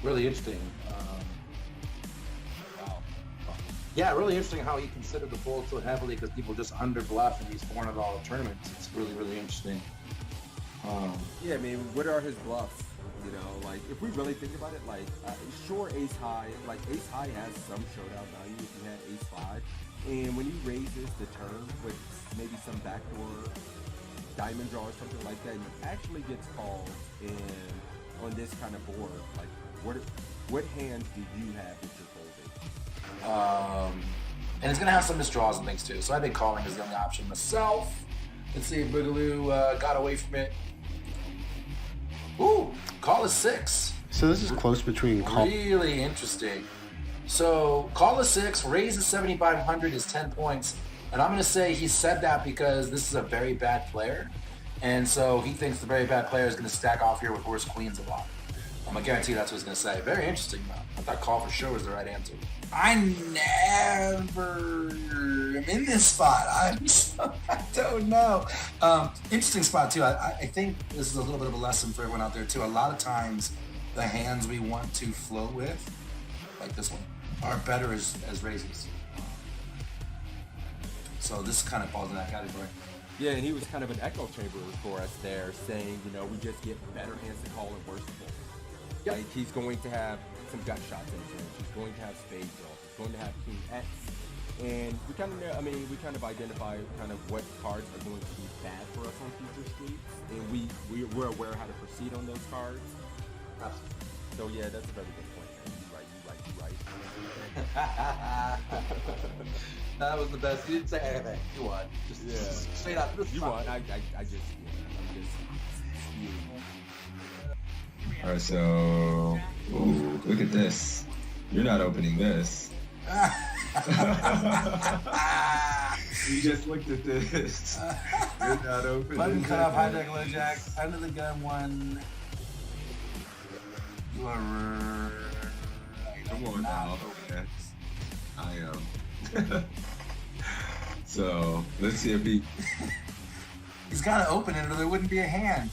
Really interesting. Wow. Yeah, really interesting how he considered the fold so heavily because people just under bluff in these $400 tournaments. It's really, really interesting. Yeah, I mean, what are his bluffs? You know, like if we really think about it, like sure, ace high, like ace high has some showdown value if you had ace five, and when he raises the turn with maybe some backdoor diamond draw or something like that, he actually gets called. And on this kind of board, like what hands do you have that you're folding? And it's going to have some misdraws and things too. So I think calling is the only option myself. Let's see if Boogaloo got away from it. Ooh, call is 6. So this is close between call. Really interesting. So call is 6, raise is 7,500 is 10 points. And I'm going to say he said that because this is a very bad player. And so he thinks the very bad player is going to stack off here with worse queens a lot. I'm going to guarantee that's what he's going to say. Very interesting, though. I thought call for sure was the right answer. I never am in this spot. I don't know. Interesting spot, too. I think this is a little bit of a lesson for everyone out there, too. A lot of times, the hands we want to float with, like this one, are better as raises. So this kind of falls in that category. Yeah, and he was kind of an echo chamber for us there, saying, you know, we just get better hands to call and worse to fold. Yep. Like he's going to have some gut shots in his range. He's going to have spade draw. He's going to have king X. And we kind of, I mean, we kind of identify kind of what cards are going to be bad for us on future streets, and we're aware how to proceed on those cards. Absolutely. So yeah, that's a very good point. You right. That was the best. You didn't say anything. You won. Just straight up. You won. I'm just spewing. All right, so look at this. You're not opening this. You just looked at this. You're not opening. Button cut off, hijack, low jack, under the gun one. You are right. Come on now. Okay. I am. So let's see if he. He's got to open it, or there wouldn't be a hand.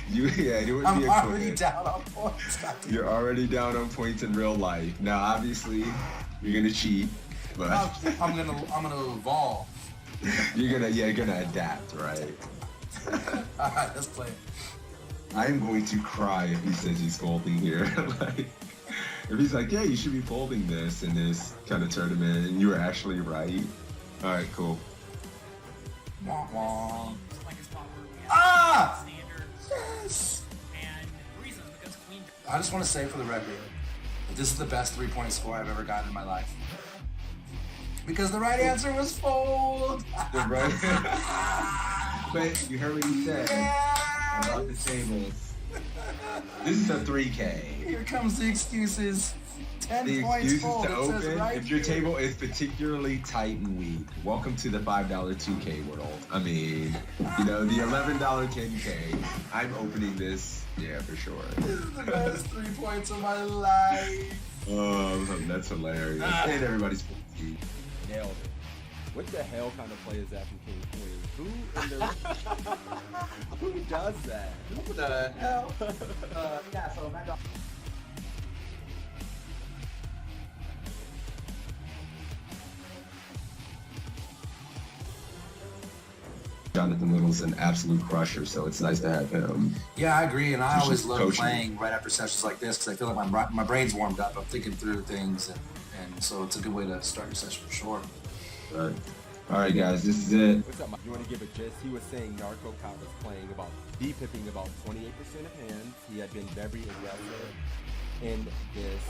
It wouldn't I'm be a already coin. down on points. You're already down on points in real life. Now, obviously, you're gonna cheat, but I'm gonna evolve. you're gonna adapt, right? All right, let's play. I'm going to cry if he says he's folding here. Like, if he's like, yeah, you should be folding this in this kind of tournament, and you were actually right. All right, cool. Wah, wah. Like a spot where we have Ah! standard. Yes. And the reason is because queen. I just want to say for the record, that this is the best 3-point score I've ever gotten in my life. Because the right answer was fold. Right? But you heard what he said about the tables. This is a 3K. Here comes the excuses. 10 The points excuses fold. to It says open, right if your here. table is particularly tight and weak, welcome to the $5 2K world. I mean, the $11 10K. I'm opening this, yeah, for sure. This is the best 3 points of my life. Oh, that's hilarious. And everybody's funky. Nailed it. What the hell kind of play is that from King Queen? Who does that? Who the hell? Yeah, so Mad Dog. Jonathan Little's an absolute crusher, so it's nice to have him. Yeah, I agree, and I Just always love coaching. playing right after sessions like this because I feel like my brain's warmed up. I'm thinking through things, and so it's a good way to start your session for sure. Right. All right, guys, this is it. What's up, Mike? You want to give a gist? He was saying Narco Cop was playing about D-pipping about 28% of hands. He had been very aggressive in this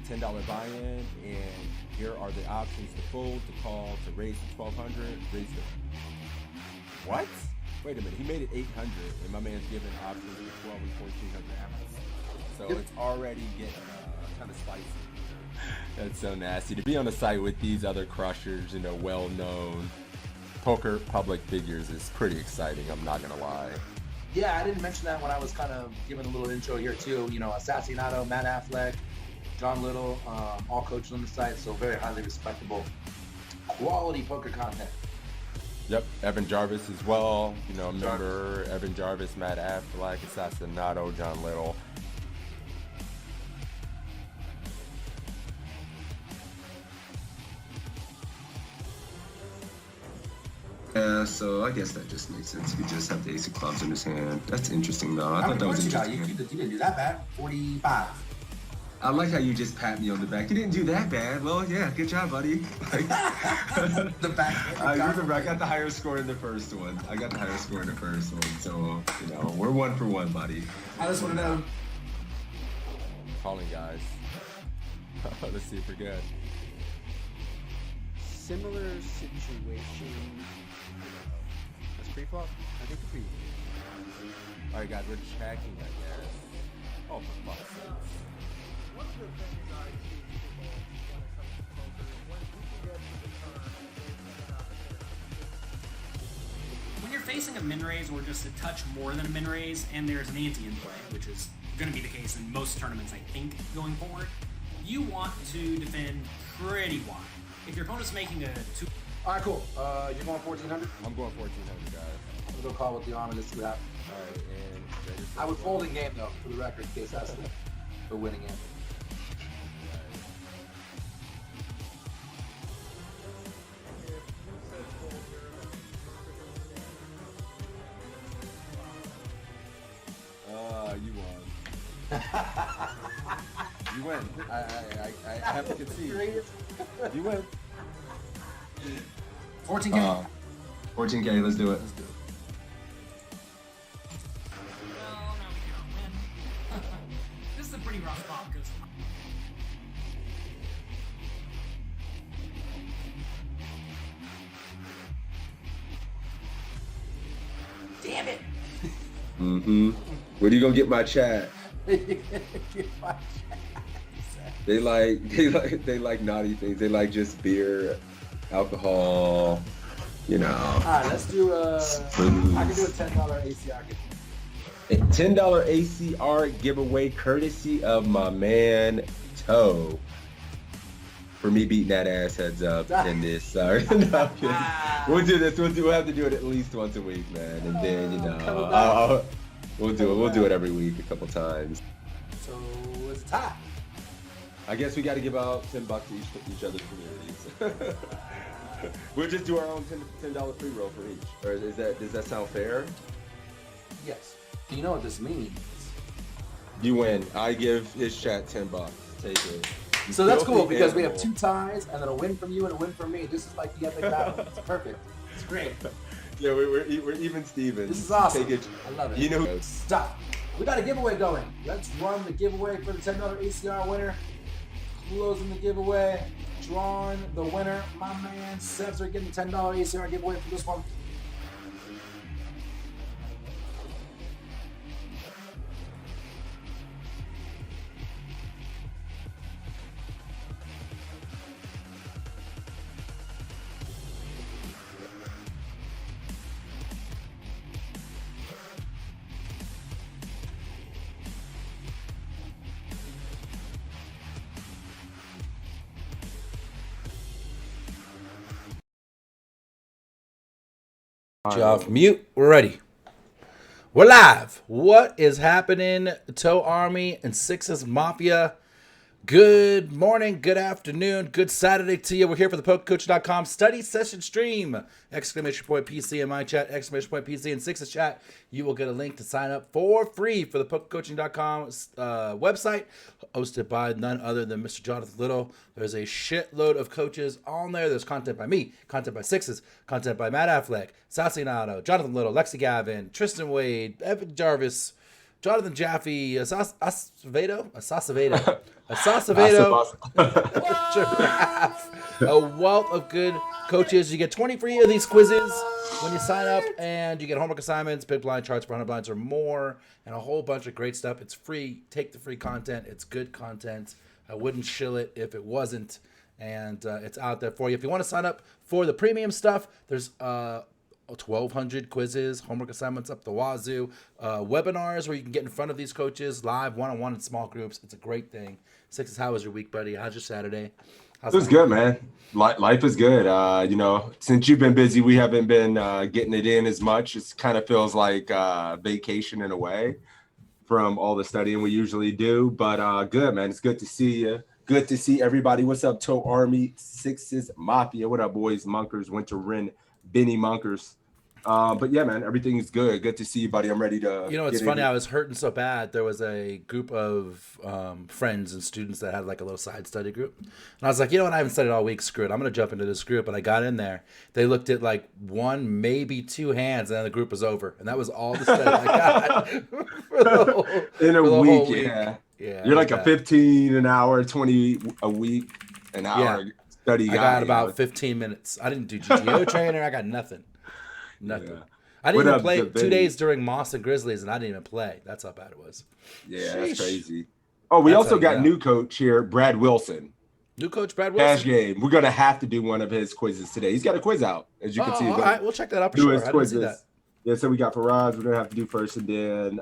$10 buy-in, and here are the options to fold, to call, to raise to 1,200, raise to... What? Wait a minute, he made it 800, and my man's giving options to 12 and 1,400 after. So it's already getting kind of spicy. That's so nasty. To be on the site with these other crushers, well-known poker public figures is pretty exciting, I'm not gonna lie. Yeah, I didn't mention that when I was kind of giving a little intro here too. Assassinato, Matt Affleck, John Little, all coaches on the site, so very highly respectable, quality poker content. Yep, Evan Jarvis as well. Remember Evan Jarvis, Matt Affleck, Assassinato, John Little. Yeah, so I guess that just makes sense. He just have the ace of clubs in his hand. That's interesting, though. I How thought many that was points you got? interesting. You didn't do that bad. 45. I like how you just pat me on the back. You didn't do that bad. Well, yeah, good job, buddy. Like, The back. I remember I got the higher score in the first one. So, you know, we're 1 for 1, buddy. I just want to know. Calling, guys. Let's see if we're good. Similar situation. That's pre-flop? I think pre. All right, guys, we're checking, I guess. Oh, for fuck's sake. When you're facing a min raise or just a touch more than a min raise, and there's an ante in play, which is going to be the case in most tournaments, I think, going forward, you want to defend pretty wide. If your opponent's making a 2. All right, cool. You're going 1,400. I'm going 1,400, guys. I'm gonna go call with the arm and just see what happens. All right, and I would fold in game though, for the record, in case that's the winning end. You won. You win. I have to concede. You win. 14K. 14K, let's do it. Let's do it. Well, no, we can't win. This is a pretty rough spot because damn it. Mm-hmm. Where do you gonna get my chat? They like naughty things. They like just beer, alcohol, you know. All right, let's do I can do a $10 ACR giveaway. A $10 ACR giveaway courtesy of my man Toe. For me beating that ass heads up in this. Sorry. No, I'm kidding. We'll do this. We'll have to do it at least once a week, man. And then, you know, we'll do it. We'll do it every week a couple times. So it's a tie. I guess we got to give out $10 to each other's communities. We'll just do our own $10 free roll for each. Or does that sound fair? Yes. Do you know what this means? You win. I give his chat $10. Take it. You So that's filthy cool because we have animal. 2 ties and then a win from you and a win from me. This is like the epic battle. It's perfect. It's great. Yeah, we're even Stevens. This is awesome. Take it. I love it. You know. Stop. We got a giveaway going. Let's run the giveaway for the $10 ACR winner. Closing the giveaway. Drawing the winner. My man Sebs are getting the $10 ACR giveaway for this one. Off mute. We're ready. We're live. What is happening, Toe Army and Sixes Mafia? Good morning, good afternoon, good Saturday to you. We're here for the PokerCoach.com study session stream. Exclamation point PC in my chat, exclamation point PC in Sixes chat. You will get a link to sign up for free for the PokerCoaching.com website, hosted by none other than Mr. Jonathan Little. There's a shitload of coaches on there. There's content by me, content by Sixes, content by Matt Affleck, Sassinato, Jonathan Little, Lexi Gavin, Tristan Wade, Evan Jarvis, Jonathan Jaffe, Acevedo, a wealth of good coaches. You get 20 free of these quizzes when you sign up, and you get homework assignments, big blind charts for 100 blinds or more, and a whole bunch of great stuff. It's free. Take the free content. It's good content. I wouldn't shill it if it wasn't, and it's out there for you. If you want to sign up for the premium stuff, there's 1,200 quizzes, homework assignments up the wazoo, webinars where you can get in front of these coaches live, one-on-one in small groups. It's a great thing. Sixes, how was your week, buddy? How's your Saturday? It was good, man. Life is good. You know, since you've been busy, we haven't been getting it in as much. It kind of feels like vacation in a way from all the studying we usually do. But good, man. It's good to see you. Good to see everybody. What's up, Toe Army, Sixes Mafia? What up, boys? Monkers, Winter Wren, Benny Monkers. But yeah, man, everything's good. Good to see you, buddy. I'm ready to. You know, it's get funny. into- I was hurting so bad. There was a group of friends and students that had like a little side study group, and I was like, you know what? I haven't studied all week. Screw it. I'm gonna jump into this group. And I got in there. They looked at like one, maybe two hands, and then the group was over. And that was all the study I got for the whole, in a for the week, whole week. yeah. Yeah, You're like a bad. 15 an hour, 20 a week, an hour study guy. I got you about know? 15 minutes. I didn't do GTO trainer. I got nothing. Nothing. Yeah. I didn't What even up, play Devin? 2 days during Moss and Grizzlies, and I didn't even play. That's how bad it was. Yeah, Sheesh. that's crazy. Oh, we That's also how got you know. new coach here, Brad Wilson. New coach Brad Cash Wilson. game. We're gonna have to do one of his quizzes today. He's got a quiz out, as you can see. All right, we'll check that out for Do sure. his I didn't see quizzes. that. Yeah, so we got Faraz. We're gonna have to do first, and then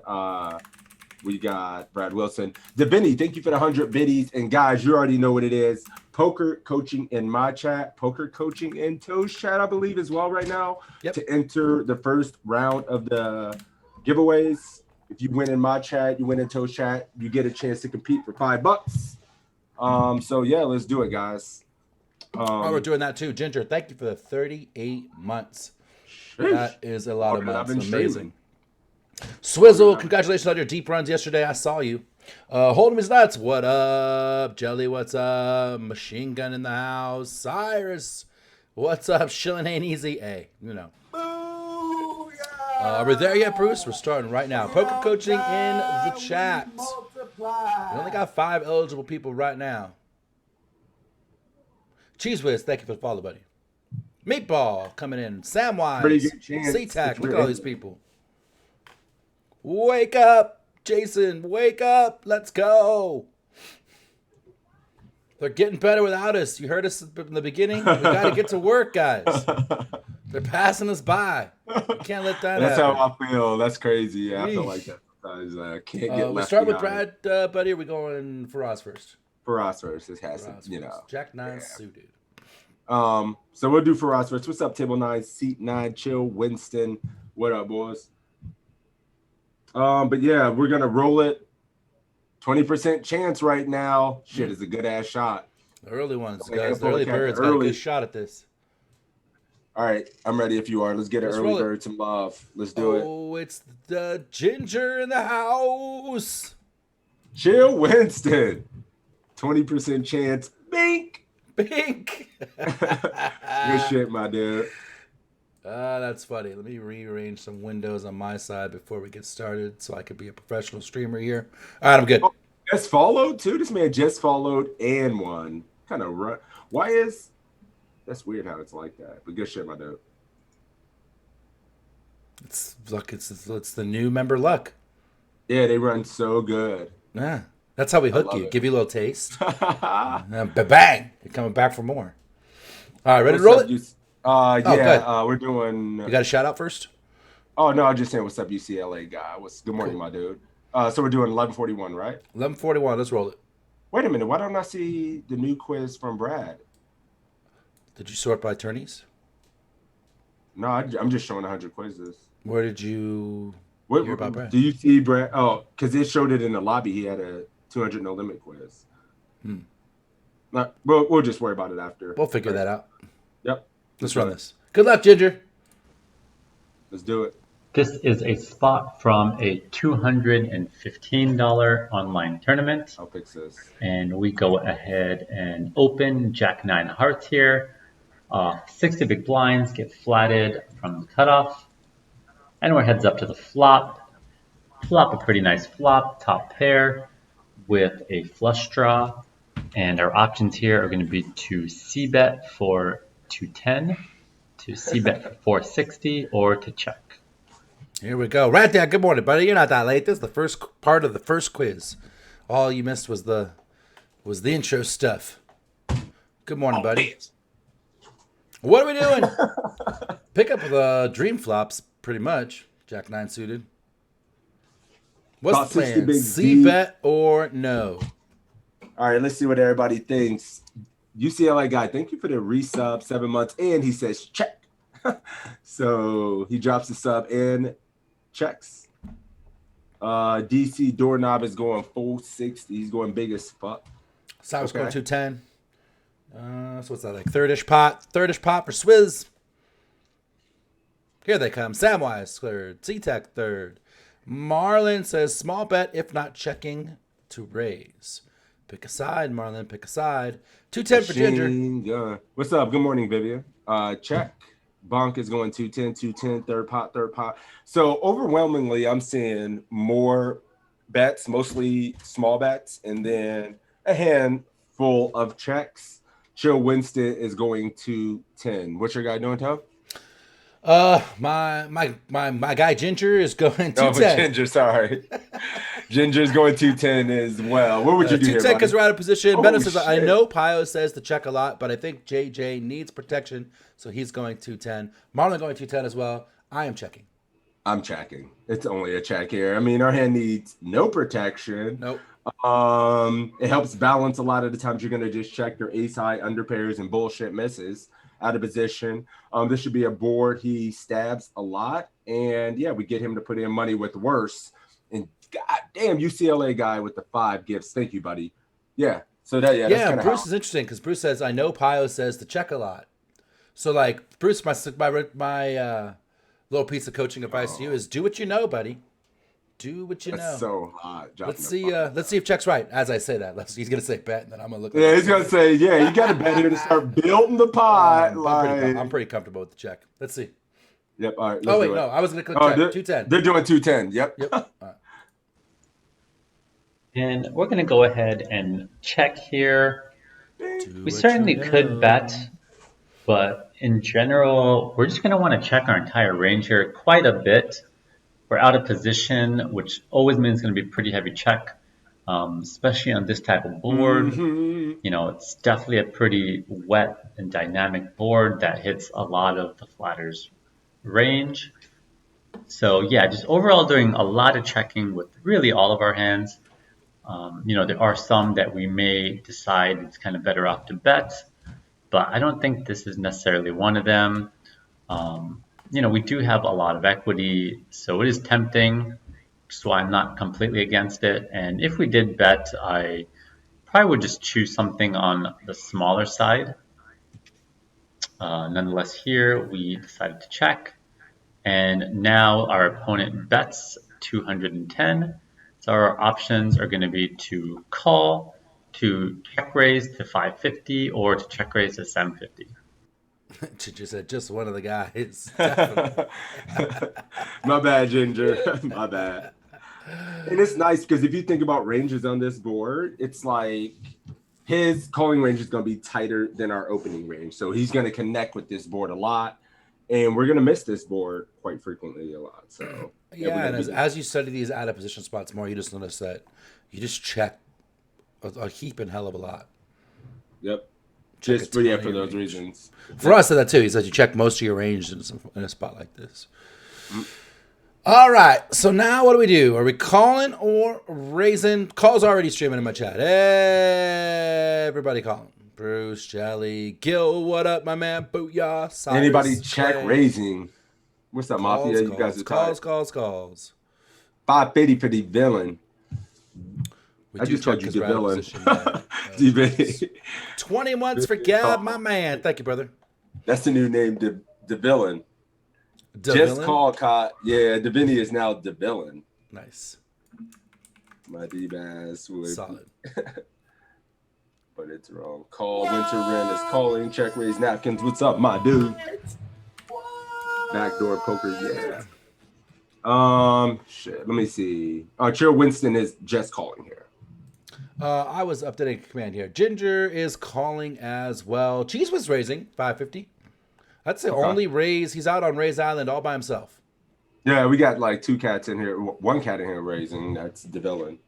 we got Brad Wilson. Devini, thank you for the 100 biddies. And guys, you already know what it is. Poker coaching in my chat, poker coaching in Toe's chat, I believe, as well right now. Yep. To enter the first round of the giveaways. If you win in my chat, you win in Toe's chat, you get a chance to compete for $5. So yeah, let's do it, guys. Oh, we're doing that too. Ginger, thank you for the 38 months. That is a lot of Okay, I've months. been Amazing. streaming. Swizzle, congratulations on your deep runs yesterday. I saw you. Hold'em is nuts. What up? Jelly, what's up? Machine Gun in the house. Cyrus, what's up? Shilling ain't easy. Hey, you know. Are we there yet, Bruce? We're starting right now. Poker coaching in the chat. We only got 5 eligible people right now. Cheese Whiz, thank you for the follow, buddy. Meatball coming in. Samwise. Pretty good chance C-Tac. that Look you're at all in. these people. Wake up, Jason. Wake up. Let's go. They're getting better without us. You heard us in the beginning. We got to get to work, guys. They're passing us by. We can't let that That's happen. how I feel. That's crazy. Yeah, I feel Yeesh. like that sometimes. I can't get We'll left start with behind. Brad, buddy. Or are we going for Ross first? Faraz first. This has Ross to, you first. know. Jack 9 yeah. suited. So we'll do Faraz first. What's up, Table 9, Seat 9, Chill, Winston? What up, boys? But yeah, we're gonna roll it. 20% chance right now. Shit, is a good ass shot. The early ones, Okay, guys. The Apple early Cat, birds got a early. good shot at this. All right, I'm ready if you are. Let's get an Let's early roll it. bird some love. Let's do it. Oh, it's the Ginger in the house. Chill, Winston. 20% chance. Bink. Pink. Good shit, my dude. That's funny. Let me rearrange some windows on my side before we get started so I could be a professional streamer here. All right, I'm good. Oh, just followed too. This man just followed and won. Kind of run. Why is that's weird how it's like that? But good shit, my dude. It's luck. It's the new member luck. Yeah, they run so good. Yeah, that's how we hook love you. it. Give you a little taste. Bang! You're coming back for more. All right, ready to roll it? good. We're doing. You got a shout out first? Oh no, I'm just saying, what's up, UCLA guy? Good morning, my dude. So we're doing 11:41, right? 11:41. Let's roll it. Wait a minute, why don't I see the new quiz from Brad? Did you sort by attorneys? No, I'm just showing 100 quizzes. Where did you What hear about Brad? do you see, Brad? Oh, because it showed it in the lobby. He had a 200 no limit quiz. No, we'll just worry about it after. We'll figure that out. Yep. Let's run this. Good luck, Ginger. Let's do it. This is a spot from a $215 online tournament. I'll fix this. And we go ahead and open Jack 9 hearts here. 60 big blinds get flatted from the cutoff. And we're heads up to the flop. Flop a pretty nice flop, top pair with a flush draw. And our options here are going to be to c-bet for 210, to c-bet for 460, or to check. Here we go. Right there. Good morning, buddy. You're not that late. This is the first part of the first quiz. All you missed was the intro stuff. Good morning, buddy. What are we doing? Pick up the dream flops, pretty much. Jack 9 suited. What's About the 60 plan? big C-bet or no? All right, let's see what everybody thinks. UCLA guy, thank you for the resub, 7 months, and he says check. So he drops the sub and checks. DC doorknob is going full 60. He's going big as fuck. Cyrus going Okay. 210. So what's that like? Third-ish pot for Swizz. Here they come. Samwise third. C-Tech third. Marlon says small bet if not checking to raise. Pick a side, Marlon. Pick a side. 210 for Ginger. Machine gun. What's up? Good morning, Vivian. Check. Bonk is going 210, 210, third pot. So overwhelmingly, I'm seeing more bets, mostly small bets, and then a handful of checks. Chill Winston is going to 10. What's your guy doing, Tom? My guy Ginger is going 210. Oh, Ginger, sorry. Ginger's going 210 as well. What would you do here, 210 because buddy? we're out of position. Oh, Benno says, shit. I know Pio says to check a lot, but I think JJ needs protection, so he's going 210. Marlon going 210 as well. I am checking. I'm checking. It's only a check here. I mean, our hand needs no protection. Nope. It helps balance a lot of the times you're going to just check your ace high under pairs and bullshit misses out of position. This should be a board he stabs a lot. And yeah, we get him to put in money with worse. And goddamn, UCLA guy with the 5 gifts. Thank you, buddy. Yeah. So that's kind of Bruce is interesting because Bruce says, I know Pio says to check a lot. So like Bruce, my little piece of coaching advice to you is do what you know, buddy. Do what you know. That's so hot. Let's see if Check's right. As I say that, he's gonna say bet, and then I'm gonna look. Yeah, he's gonna say, yeah, you got to bet here to start building the pot. I'm pretty comfortable with the check. Let's see. Yep. All right. Oh wait, no, I was gonna click check. 210. They're doing 210. Yep. All right. And we're going to go ahead and check here. Do We what certainly you could know. bet, but in general, we're just going to want to check our entire range here quite a bit. We're out of position, which always means it's going to be pretty heavy check, especially on this type of board. Mhm. You know, it's definitely a pretty wet and dynamic board that hits a lot of the flatter's range. So yeah, just overall doing a lot of checking with really all of our hands. There are some that we may decide it's kind of better off to bet, but I don't think this is necessarily one of them. We do have a lot of equity, so it is tempting, so I'm not completely against it. And if we did bet, I probably would just choose something on the smaller side. Nonetheless, here we decided to check, and now our opponent bets 210. So our options are going to be to call, to check raise to 550, or to check raise to 750. Ginger said just one of the guys. My bad, Ginger. My bad. And it's nice because if you think about ranges on this board, it's like his calling range is going to be tighter than our opening range. So he's going to connect with this board a lot. And we're going to miss this board quite frequently a lot. So Yeah, and as you study these out of position spots more, you just notice that you just check a heaping hell of a lot. Yep. Check Just a ton for of your those range. reasons. For us, said that too. He said you check most of your range in a spot like this. All right. So now what do we do? Are we calling or raising? Call's already streaming in my chat. Everybody calling. Bruce, Jelly, Gil, what up, my man? Booyah. Cyrus, Anybody check Clay. raising? What's up, Mafia? You guys are tired. Calls. 550 for the villain. We I do just check called you 'cause the we're out of villain. position, yeah. 20 months for Gab, my man. Thank you, brother. That's the new name, the villain. The Just villain? call Cot. Yeah, Davini is now the villain. Nice. My D-Bass would, Solid. but it's wrong. Call Winter Wren is calling. Check raise napkins. What's up, my dude? Backdoor poker, yeah. Shit. Let me see. Chill Winston is just calling here. I was updating command here. Ginger is calling as well. Cheese was raising 550. That's the only raise. He's out on Raise Island all by himself. Yeah, we got like 2 cats in here. 1 cat in here raising. That's the villain.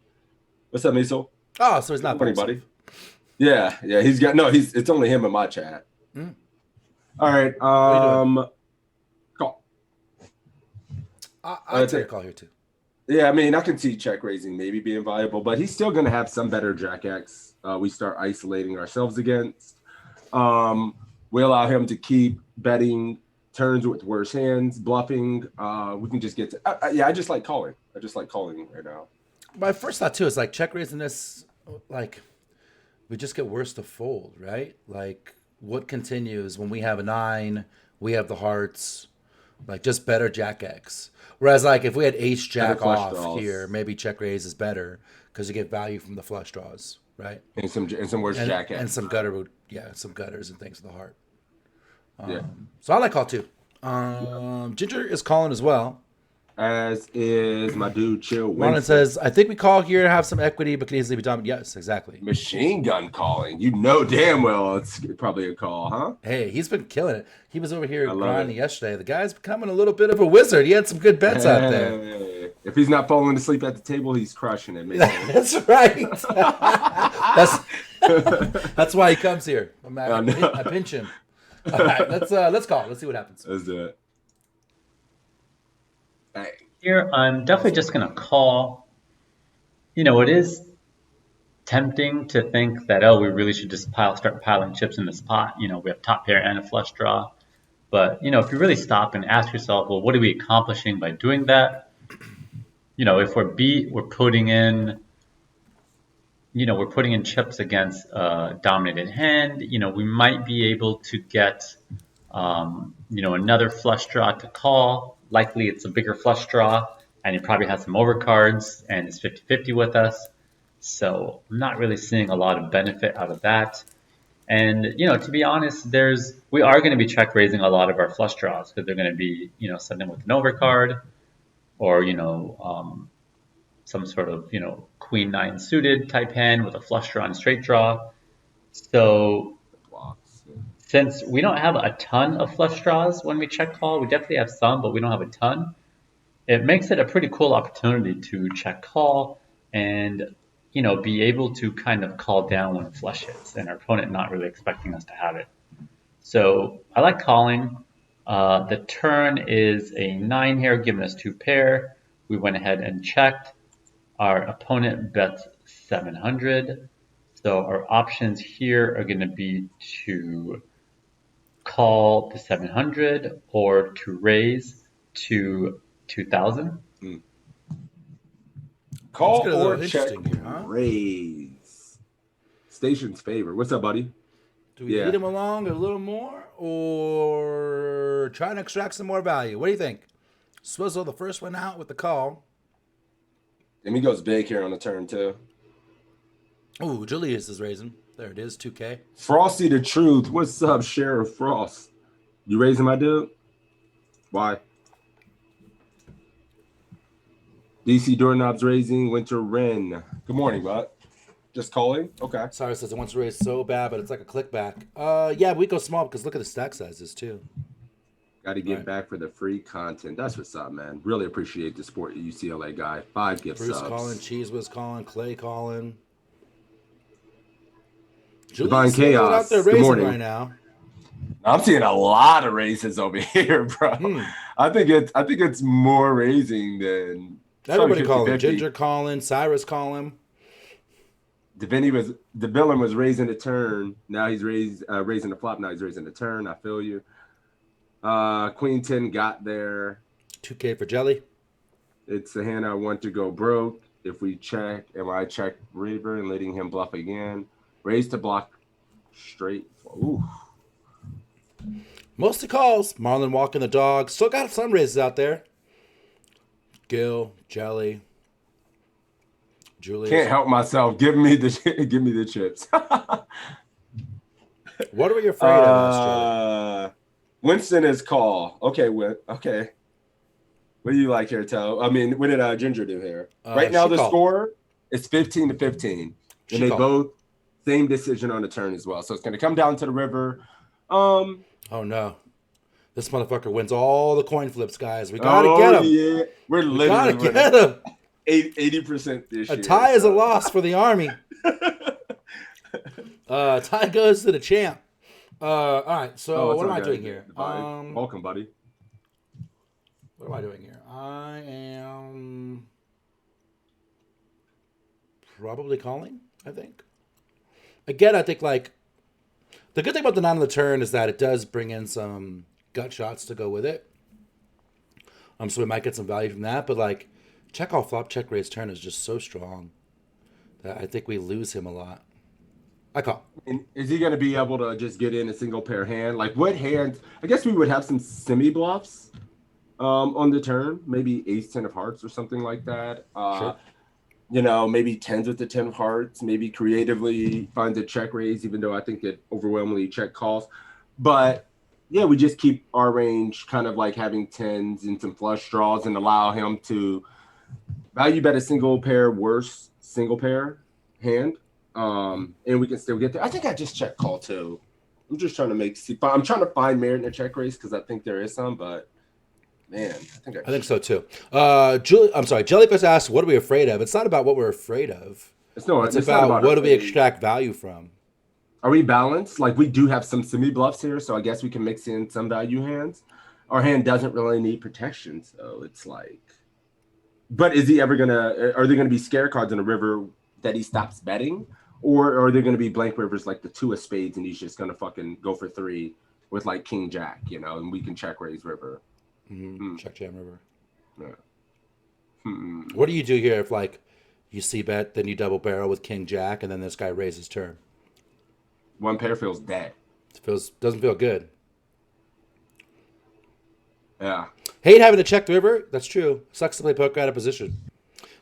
What's up, Miso? Oh, so he's not by himself. Buddy. Yeah. It's only him in my chat. Mm. All right. Call. I'll take a call here too. Yeah, I mean, I can see check raising maybe being viable, but he's still going to have some better Jack X. We start isolating ourselves against. We allow him to keep betting turns with worse hands, bluffing. We can just get to. I just like calling. I just like calling right now. My first thought too is like check raising this, like we just get worse to fold, right? Like what continues when we have a 9, we have the hearts. Like just better Jack X. Whereas like if we had Ace Better Jack flush off draws. here, maybe check raise is better because you get value from the flush draws, right? And some worse Jack And X. some gutter, yeah, some gutters and things with the heart. Yeah. So I like call too. Ginger is calling as well. As is my dude Chill Marlon Winston. says, I think we call here to have some equity, but can easily be done. Yes, exactly. Machine gun calling. You know damn well it's probably a call, huh? Hey, he's been killing it. He was over here I love grinding it. yesterday. The guy's becoming a little bit of a wizard. He had some good bets out there. Hey, if he's not falling asleep at the table, he's crushing it, man. That's right. That's why he comes here. I pinch him. All right, let's call. Let's see what happens. Let's do it. Hey. Here, I'm definitely just going to call. You know, it is tempting to think that, oh, we really should just start piling chips in this pot. You know, we have top pair and a flush draw. But, you know, if you really stop and ask yourself, well, what are we accomplishing by doing that? You know, if we're putting in, you know, we're putting in chips against a dominated hand, you know, we might be able to get, you know, another flush draw to call. Likely it's a bigger flush draw, and he probably has some overcards, and it's 50-50 with us. So I'm not really seeing a lot of benefit out of that. And, you know, to be honest, we are going to be check raising a lot of our flush draws because they're going to be, you know, sending with an overcard or, you know, some sort of, you know, queen nine suited type hand with a flush draw and straight draw. So since we don't have a ton of flush draws when we check call, we definitely have some, but we don't have a ton. It makes it a pretty cool opportunity to check call and, you know, be able to kind of call down when flush hits and our opponent not really expecting us to have it. So I like calling. The turn is a 9 here, giving us 2 pair. We went ahead and checked. Our opponent bets 700. So our options here are going to be to call the 700 or to raise to 2000. Call Let's get a or little check interesting here, huh? raise. Station's favor. What's up, buddy? Do we lead him along a little more or try and extract some more value? What do you think? Swizzle, the first one out with the call. And he goes big here on the turn, too. Ooh, Julius is raising. There it is, 2K. Frosty the Truth. What's up, Sheriff Frost? You raising my dude? Why? DC Doorknobs raising. Winter Wren. Good morning, bud. Just calling? Okay. Cyrus says it wants to raise so bad, but it's like a click back. Yeah, we go small because look at the stack sizes, too. Got to give back for the free content. That's what's up, man. Really appreciate the support, UCLA guy. 5 gift Bruce subs. calling, Cheese was calling, Clay calling. Divine Julius Chaos. out there Good raising morning. right now. I'm seeing a lot of raises over here, bro. I think it's more raising than Everybody calling. 50-50. Ginger calling, Cyrus calling. DeVillin was raising the turn. Now he's raising the flop. Now he's raising the turn. I feel you. Queen 10 got there. 2K for Jelly. It's the hand I want to go broke. If we check, and I check River and letting him bluff again. Raise to block straight. Ooh. Mostly calls. Marlon walking the dog. Still got some raises out there. Gil, Jelly, Julius. Can't help myself. Give me the chips. What are you afraid of, Jelly? Winston is call. Okay, okay. What do you like here, Toe? I mean, what did Ginger do here? Right now, the score is 15-15, and they both same decision on the turn as well. So it's going to come down to the river. Oh no, this motherfucker wins all the coin flips, guys. We gotta get him. Yeah, we're literally gotta get him. 80% this year. A tie is a loss for the army. Tie goes to the champ. All right. So what am I doing here? Welcome, buddy. What am I doing here? I am probably calling, I think. Again, I think like the good thing about the 9 on the turn is that it does bring in some gut shots to go with it. So we might get some value from that, but like check off flop, check raise turn is just so strong that I think we lose him a lot. I call. And is he going to be able to just get in a single pair hand? Like what hands? I guess we would have some semi bluffs. on the turn, maybe ace 10 of hearts or something like that. Sure. Maybe tens with the 10 of hearts, maybe creatively finds a check raise, even though I think it overwhelmingly check calls. But yeah, we just keep our range kind of like having tens and some flush draws and allow him to value bet a single pair worse single pair hand. And we can still get there. I think I just check call too. I'm just trying to I'm trying to find merit in a check raise because I think there is some, but man, I think so too. Jellyfish asked, "What are we afraid of?" It's not about what we're afraid of. It's about what do we extract value from. Are we balanced? Like we do have some semi bluffs here, so I guess we can mix in some value hands. Our hand doesn't really need protection, so it's like. But is he ever gonna? Are there gonna be scare cards in a river that he stops betting, or are there gonna be blank rivers like the 2 of spades and he's just gonna fucking go for 3 with like king jack, and we can check raise river. Check jam river. Yeah. What do you do here if like you see bet, then you double barrel with king jack, and then this guy raises turn? One pair feels dead. Doesn't feel good. Yeah. Hate having to check the river. That's true. Sucks to play poker out of position.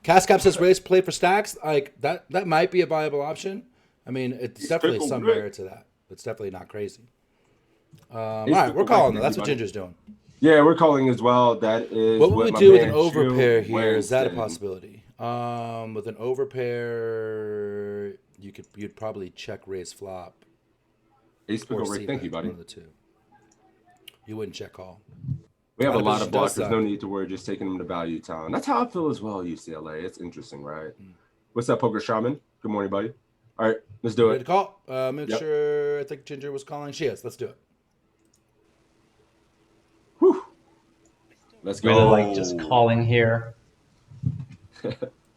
Cascap says raise play for stacks. Like that might be a viable option. I mean, it's definitely some merit to that. It's definitely not crazy. All right, we're calling though. That's what Ginger's doing. Yeah, we're calling as well. That is what would we do with an overpair here? Is that a possibility? With an overpair, you'd probably check raise flop. Ace pick over. Thank you, buddy. One of the two. You wouldn't check call. We have a lot of blockers. No need to worry. Just taking them to value town. That's how I feel as well. UCLA. It's interesting, right? What's up, Poker Shaman? Good morning, buddy. All right, let's do it. Ready to call? Make sure. I think Ginger was calling. She is. Let's do it. Whew. Let's go. Really like just calling here.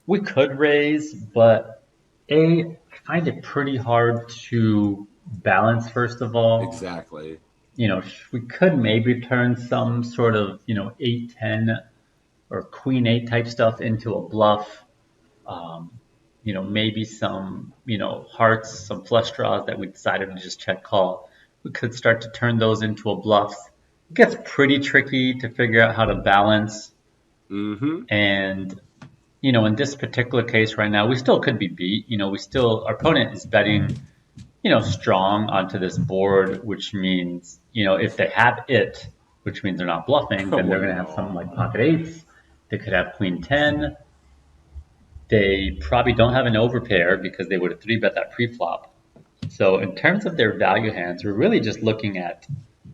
We could raise, but I find it pretty hard to balance, first of all. Exactly. We could maybe turn some sort of, 8-10 or queen 8 type stuff into a bluff. Maybe some, hearts, some flush draws that we decided to just check call. We could start to turn those into a bluff. It gets pretty tricky to figure out how to balance. And, in this particular case right now, we still could be beat. Our opponent is betting, strong onto this board, which means, if they have it, which means they're not bluffing, then they're going to have something like pocket 8s. They could have queen 10. They probably don't have an overpair because they would have 3-bet that pre-flop. So in terms of their value hands, we're really just looking at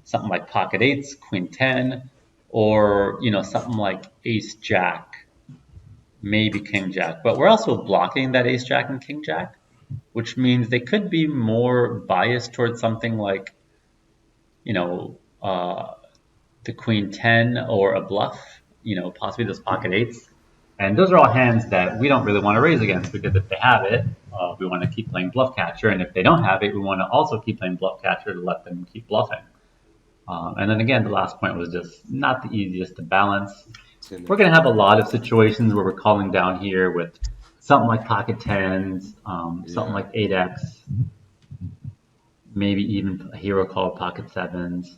something like pocket 8s, queen 10, or, something like ace jack, maybe king jack. But we're also blocking that ace jack and king jack, which means they could be more biased towards something like, the queen 10 or a bluff, possibly those pocket 8s. And those are all hands that we don't really want to raise against, because if they have it, we want to keep playing bluff catcher. And if they don't have it, we want to also keep playing bluff catcher to let them keep bluffing. And then again, the last point was just not the easiest to balance. We're going to have a lot of situations where we're calling down here with something like pocket 10s, something like 8x, maybe even a hero call pocket 7s.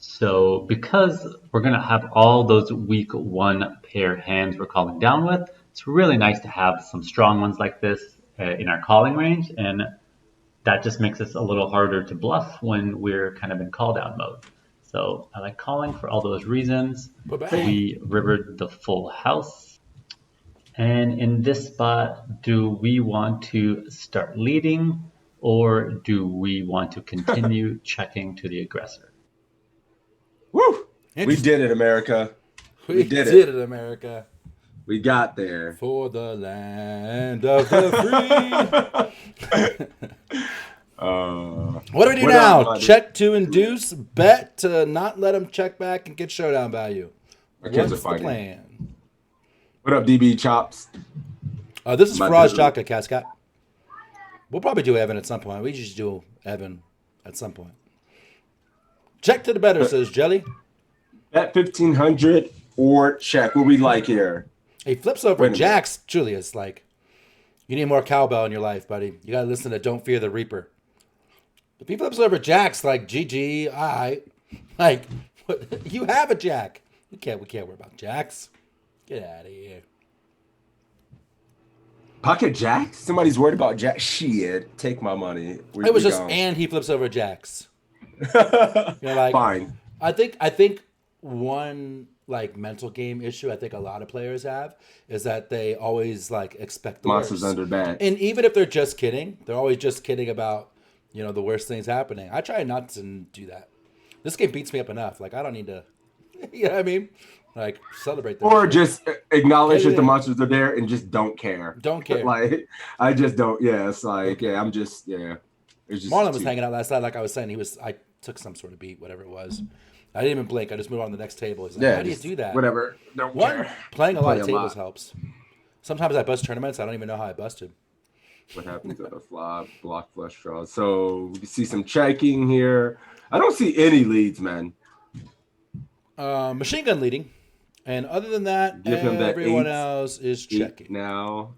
So because we're going to have all those weak 1 pair hands we're calling down with, it's really nice to have some strong ones like this in our calling range. And that just makes us a little harder to bluff when we're kind of in call down mode. So I like calling for all those reasons. We rivered the full house. And in this spot, do we want to start leading, or do we want to continue checking to the aggressor? Woo! We did it, America. We did it, America. We got there. For the land of the free. What do we do now? Check to induce, bet to not let them check back and get showdown value. What's the plan? What up, DB Chops? This is Faraj Jaka, Cascat. We'll probably do Evan at some point. We just do Evan at some point. Check to the better, says Jelly. Bet 1,500 or check. What we like here? He flips over jacks. Julius, like, you need more cowbell in your life, buddy. You got to listen to Don't Fear the Reaper. If he flips over jacks, like, GG, all right. Like, you have a jack. We can't worry about jacks. Get out of here. Pocket jacks? Somebody's worried about jack. Shit, take my money. It was just gone. and he flips over jacks. Like Fine. I think one like mental game issue I think a lot of players have is that they always like expect the Monsters worst. under bat. And even if they're just kidding, they're always just kidding about, the worst things happening. I try not to do that. This game beats me up enough. Like I don't need to you know what I mean? Like celebrate that. Or shit. just acknowledge Yeah, that the yeah. monsters are there and just don't care. Don't care. Like I just don't. Yeah, it's like I'm just It's just Marlon was hanging out last night, like I was saying. I took some sort of beat, whatever it was. I didn't even blink. I just moved on to the next table. He's like, how do you do that? Whatever. Don't One, care. playing a lot of Play a tables lot. helps. Sometimes I bust tournaments. I don't even know how I busted. What happens at a flop, block flush draw. So we see some checking here. I don't see any leads, man. Machine gun leading. And other than that, Give him that everyone 8, else is 8 checking. now.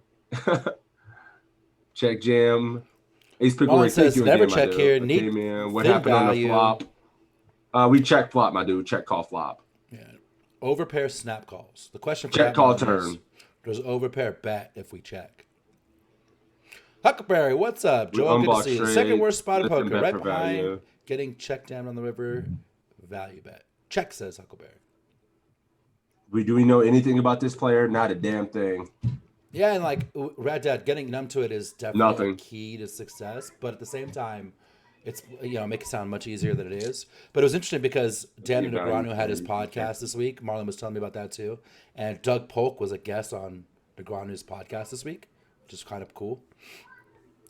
Check jam. Ace pick Marlon away. says, Thank you never again, check my here. dude. Need Okay, man. What thin happened on the value. flop? We check flop, my dude. Check call flop. Yeah. Overpair snap calls. The question for Check that call one is, turn. does overpair bet if we check? Huckleberry, what's up? We Joel, good to unbox see you. The trade. second worst spot of Listen poker, bet right for behind value. getting checked down on the river. Value bet. Check, says Huckleberry. Do we know anything about this player? Not a damn thing. Yeah, and like Red Dad, getting numb to it is definitely Nothing. a key to success. But at the same time, it's make it sound much easier than it is. But it was interesting because Dan Negreanu had his podcast this week. Marlon was telling me about that too, and Doug Polk was a guest on Negreanu's podcast this week, which is kind of cool.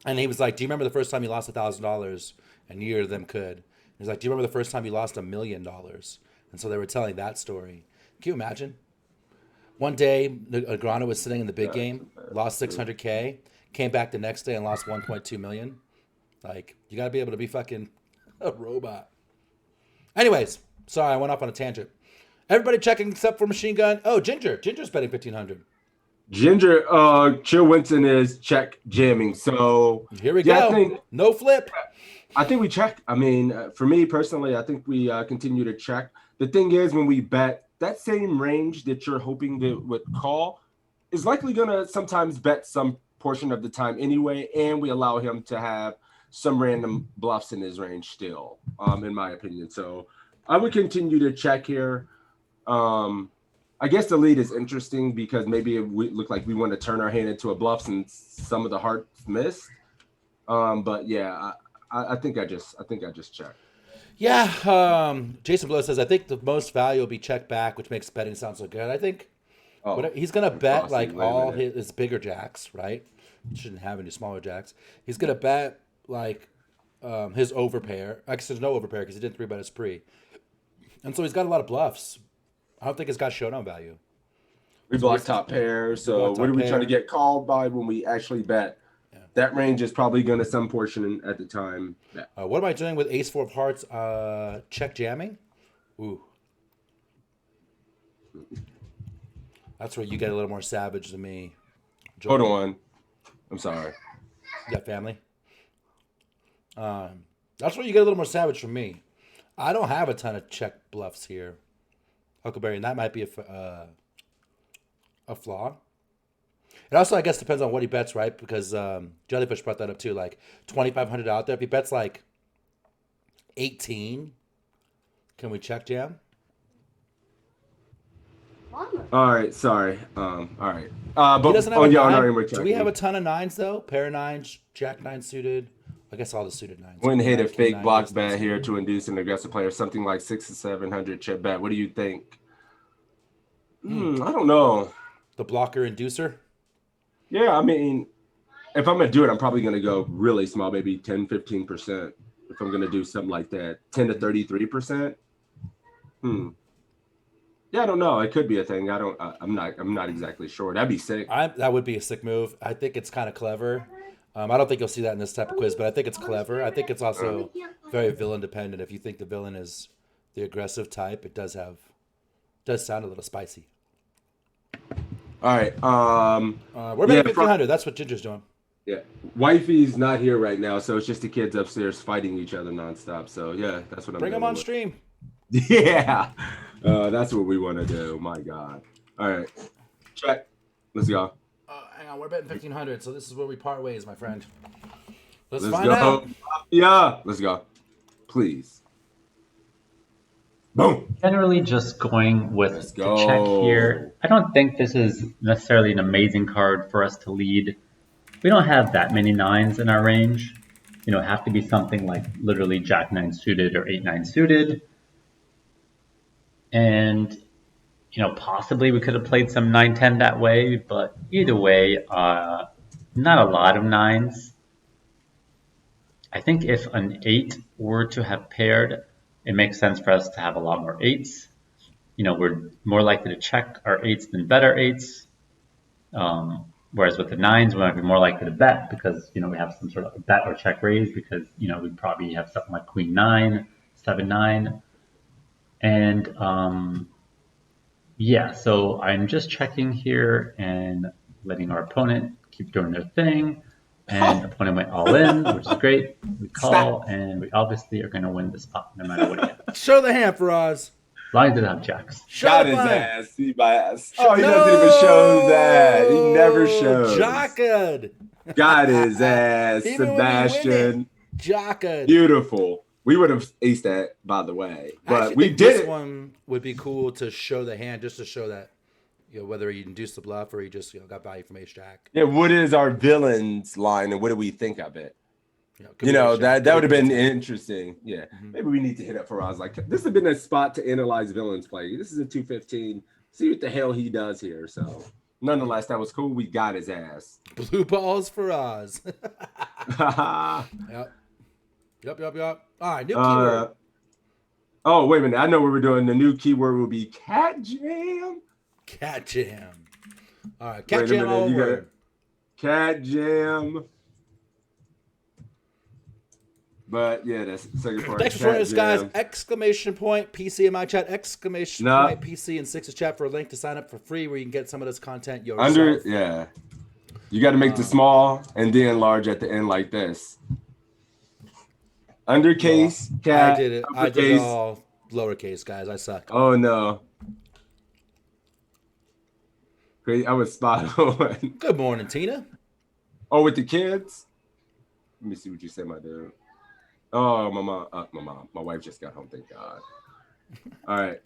And he was like, "Do you remember the first time you lost $1,000?" And neither of them could. He's like, "Do you remember the first time you lost $1 million?" And so they were telling that story. Can you imagine? One day, Negreanu was sitting in the big game, lost 600K, came back the next day and lost 1.2 million. Like, you got to be able to be fucking a robot. Anyways, sorry, I went off on a tangent. Everybody checking except for Machine Gun. Oh, Ginger. Ginger's betting 1,500. Ginger, Chill Winston is check jamming. So Here we go. No flip. I think we check. I mean, for me personally, I think we continue to check. The thing is, when we bet, that same range that you're hoping to would call is likely going to sometimes bet some portion of the time anyway, and we allow him to have some random bluffs in his range still, in my opinion. So I would continue to check here. I guess the lead is interesting because maybe it would look like we want to turn our hand into a bluff since some of the hearts missed. But yeah, I think I just check. Yeah, Jason Blow says, I think the most value will be check back, which makes betting sound so good. I think he's going to bet like all his bigger jacks, right? Shouldn't have any smaller jacks. He's going to bet like his overpair. Actually, there's no overpair because he didn't 3-bet his pre. And so he's got a lot of bluffs. I don't think it's got showdown value. We block top pair. So what are we trying to get called by when we actually bet? Yeah. That range is probably going to some portion at the time. Yeah. What am I doing with Ace 4 of Hearts? Check jamming? Ooh. That's where you get a little more savage than me. Hold on. I'm sorry. You got family? That's where you get a little more savage from me. I don't have a ton of check bluffs here, Huckleberry, and that might be a flaw. It also, I guess, depends on what he bets, right? Because Jellyfish brought that up too. Like 2,500 out there. If he bets like 18, can we check jam? All right, sorry. All right. But He doesn't have a nine. we're Do we have a ton of nines though? Pair of nines, Jack 9 suited. I guess all the suited nines. Wouldn't hit a King fake nine, block ace bet nine, here suited. to induce an aggressive player, something like 600 to 700 chip bet. What do you think? I don't know. The blocker inducer. Yeah, I mean, if I'm going to do it, I'm probably going to go really small, maybe 10, 15%. If I'm going to do something like that, 10 to 33%. Yeah, I don't know. It could be a thing. I'm not exactly sure. That'd be sick. That would be a sick move. I think it's kind of clever. I don't think you'll see that in this type of quiz, but I think it's clever. I think it's also very villain dependent. If you think the villain is the aggressive type, it does sound a little spicy. All right. We're betting 1,500. That's what Ginger's doing. Yeah. Wifey's not here right now, so it's just the kids upstairs fighting each other nonstop. So yeah, that's what I'm Bring doing him on with. stream. Yeah. That's what we want to do. My God. All right. Check. Let's go. Hang on, we're betting 1,500, so this is where we part ways, my friend. Let's Let's find go. out. Yeah. Let's go. Please. Boom. Generally just going with Let's the check go. here. I don't think this is necessarily an amazing card for us to lead. We don't have that many nines in our range. You know, it have to be something like literally Jack 9 suited or 8-9 suited. And, you know, possibly we could have played some 9-10 that way, but either way, not a lot of nines. I think if an 8 were to have paired, it makes sense for us to have a lot more 8s. You know, we're more likely to check our 8s than bet our 8s. Whereas with the 9s, we might be more likely to bet because, you know, we have some sort of bet or check raise because, you know, we probably have something like Queen 9, 7-9. And yeah, so I'm just checking here and letting our opponent keep doing their thing. And opponent went all in, which is great. We call, and we obviously are going to win this pot no matter what he has. Show the hand for Oz. As long as it doesn't have jacks. Show Got the his fun. ass. See my ass. Oh, he doesn't even show that. He never shows. Jockad. Got his ass, Even when we win Sebastian. it, Jockad. Beautiful. We would have aced that, by the way, I but actually we think did this it. one would be cool to show the hand, just to show that, you know, whether he induced the bluff or he just, you know, got value from ace jack. Yeah, what is our villains line, and what do we think of it? Could You be know, ace jack, that could would have be been ace jack. interesting. Yeah, maybe we need to hit up Faraz. Like, this has been a spot to analyze villains play. This is a 215. See what the hell he does here. So, nonetheless, that was cool. We got his ass. Blue balls for Oz. Yep. All right, new keyword. Oh, wait a minute. I know what we're doing. The new keyword will be cat jam. Cat jam. All right, cat Wait a jam minute, all you word. Cat jam. But yeah, that's the second part. Thanks for joining us, guys. Exclamation point PC in my chat. Exclamation point PC in Six's chat for a link to sign up for free, where you can get some of this content yourself. Yeah. You got to make the small and then large at the end like this. Undercase, cat. I did it. I did it all lowercase, guys. I suck. Oh no. Great. I was spot on. Good morning, Tina. Oh, with the kids? Let me see what you said, my dude. Oh, my mom. My wife just got home, thank God. All right.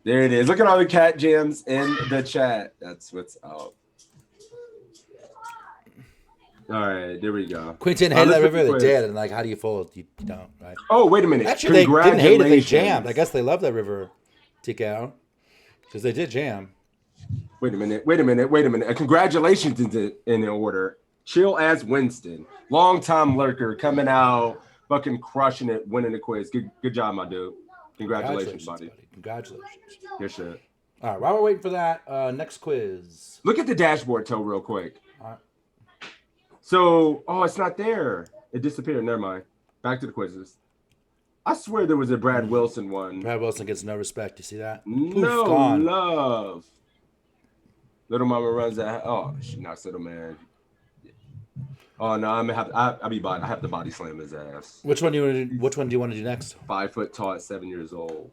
There it is. Look at all the cat jams in the chat. That's what's up. All right, there we go. Quentin hated that river. They did, and like, how do you fold? You don't, right? Oh, wait a minute. Actually, they didn't hate it. They jammed. I guess they love that river, TKO, because they did jam. Wait a minute. Congratulations in order. Chill as Winston, long-time lurker, coming out, fucking crushing it, winning the quiz. Good job, my dude. Congratulations, buddy. Congratulations. Good shit. All right, while we're waiting for that, next quiz. Look at the dashboard, Toe, real quick. All right. So, it's not there. It disappeared. Never mind. Back to the quizzes. I swear there was a Brad Wilson one. Brad Wilson gets no respect. You see that? No gone. love. Little Mama runs that. Oh, she knocks Little Man. Oh no, I'll be body. I have to body slam his ass. Which one do you want to do? Which one do you want to do next? 5 foot tall at 7 years old.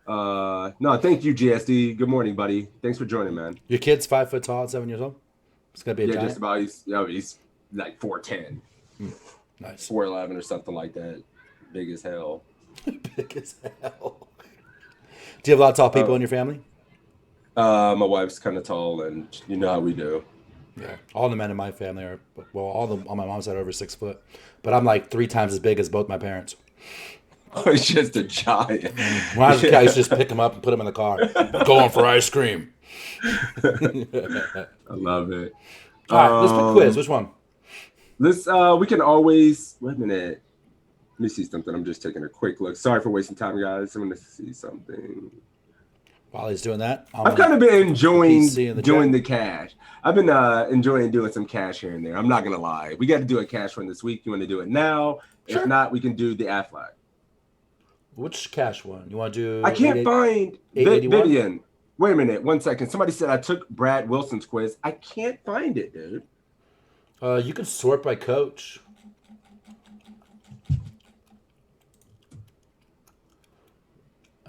No, thank you, GSD. Good morning, buddy. Thanks for joining, man. Your kid's 5 foot tall at 7 years old. It's gonna be a giant. Just about. He's like 4'10", Nice. 4'11" or something like that. Big as hell. Big as hell. Do you have a lot of tall people in your family? My wife's kind of tall, and you know how we do. Yeah, all the men in my family are, well, all my mom's side are over 6 foot, but I'm like 3 times as big as both my parents. Oh, he's just a giant. When I was a kid, I used to just pick him up and put him in the car. Going for ice cream. I love it. All right, let's pick quiz. Which one? We can always wait a minute. Let me see something. I'm just taking a quick look. Sorry for wasting time, guys. I'm gonna see something. While he's doing that, I've kind of been enjoying doing the the cash. I've been enjoying doing some cash here and there. I'm not gonna lie. We got to do a cash one this week. You want to do it now? Sure. If not, we can do the Aflac. Which cash one? You want to do? I can't find 881? Vivian. Wait a minute. 1 second. Somebody said I took Brad Wilson's quiz. I can't find it, dude. You can sort by coach.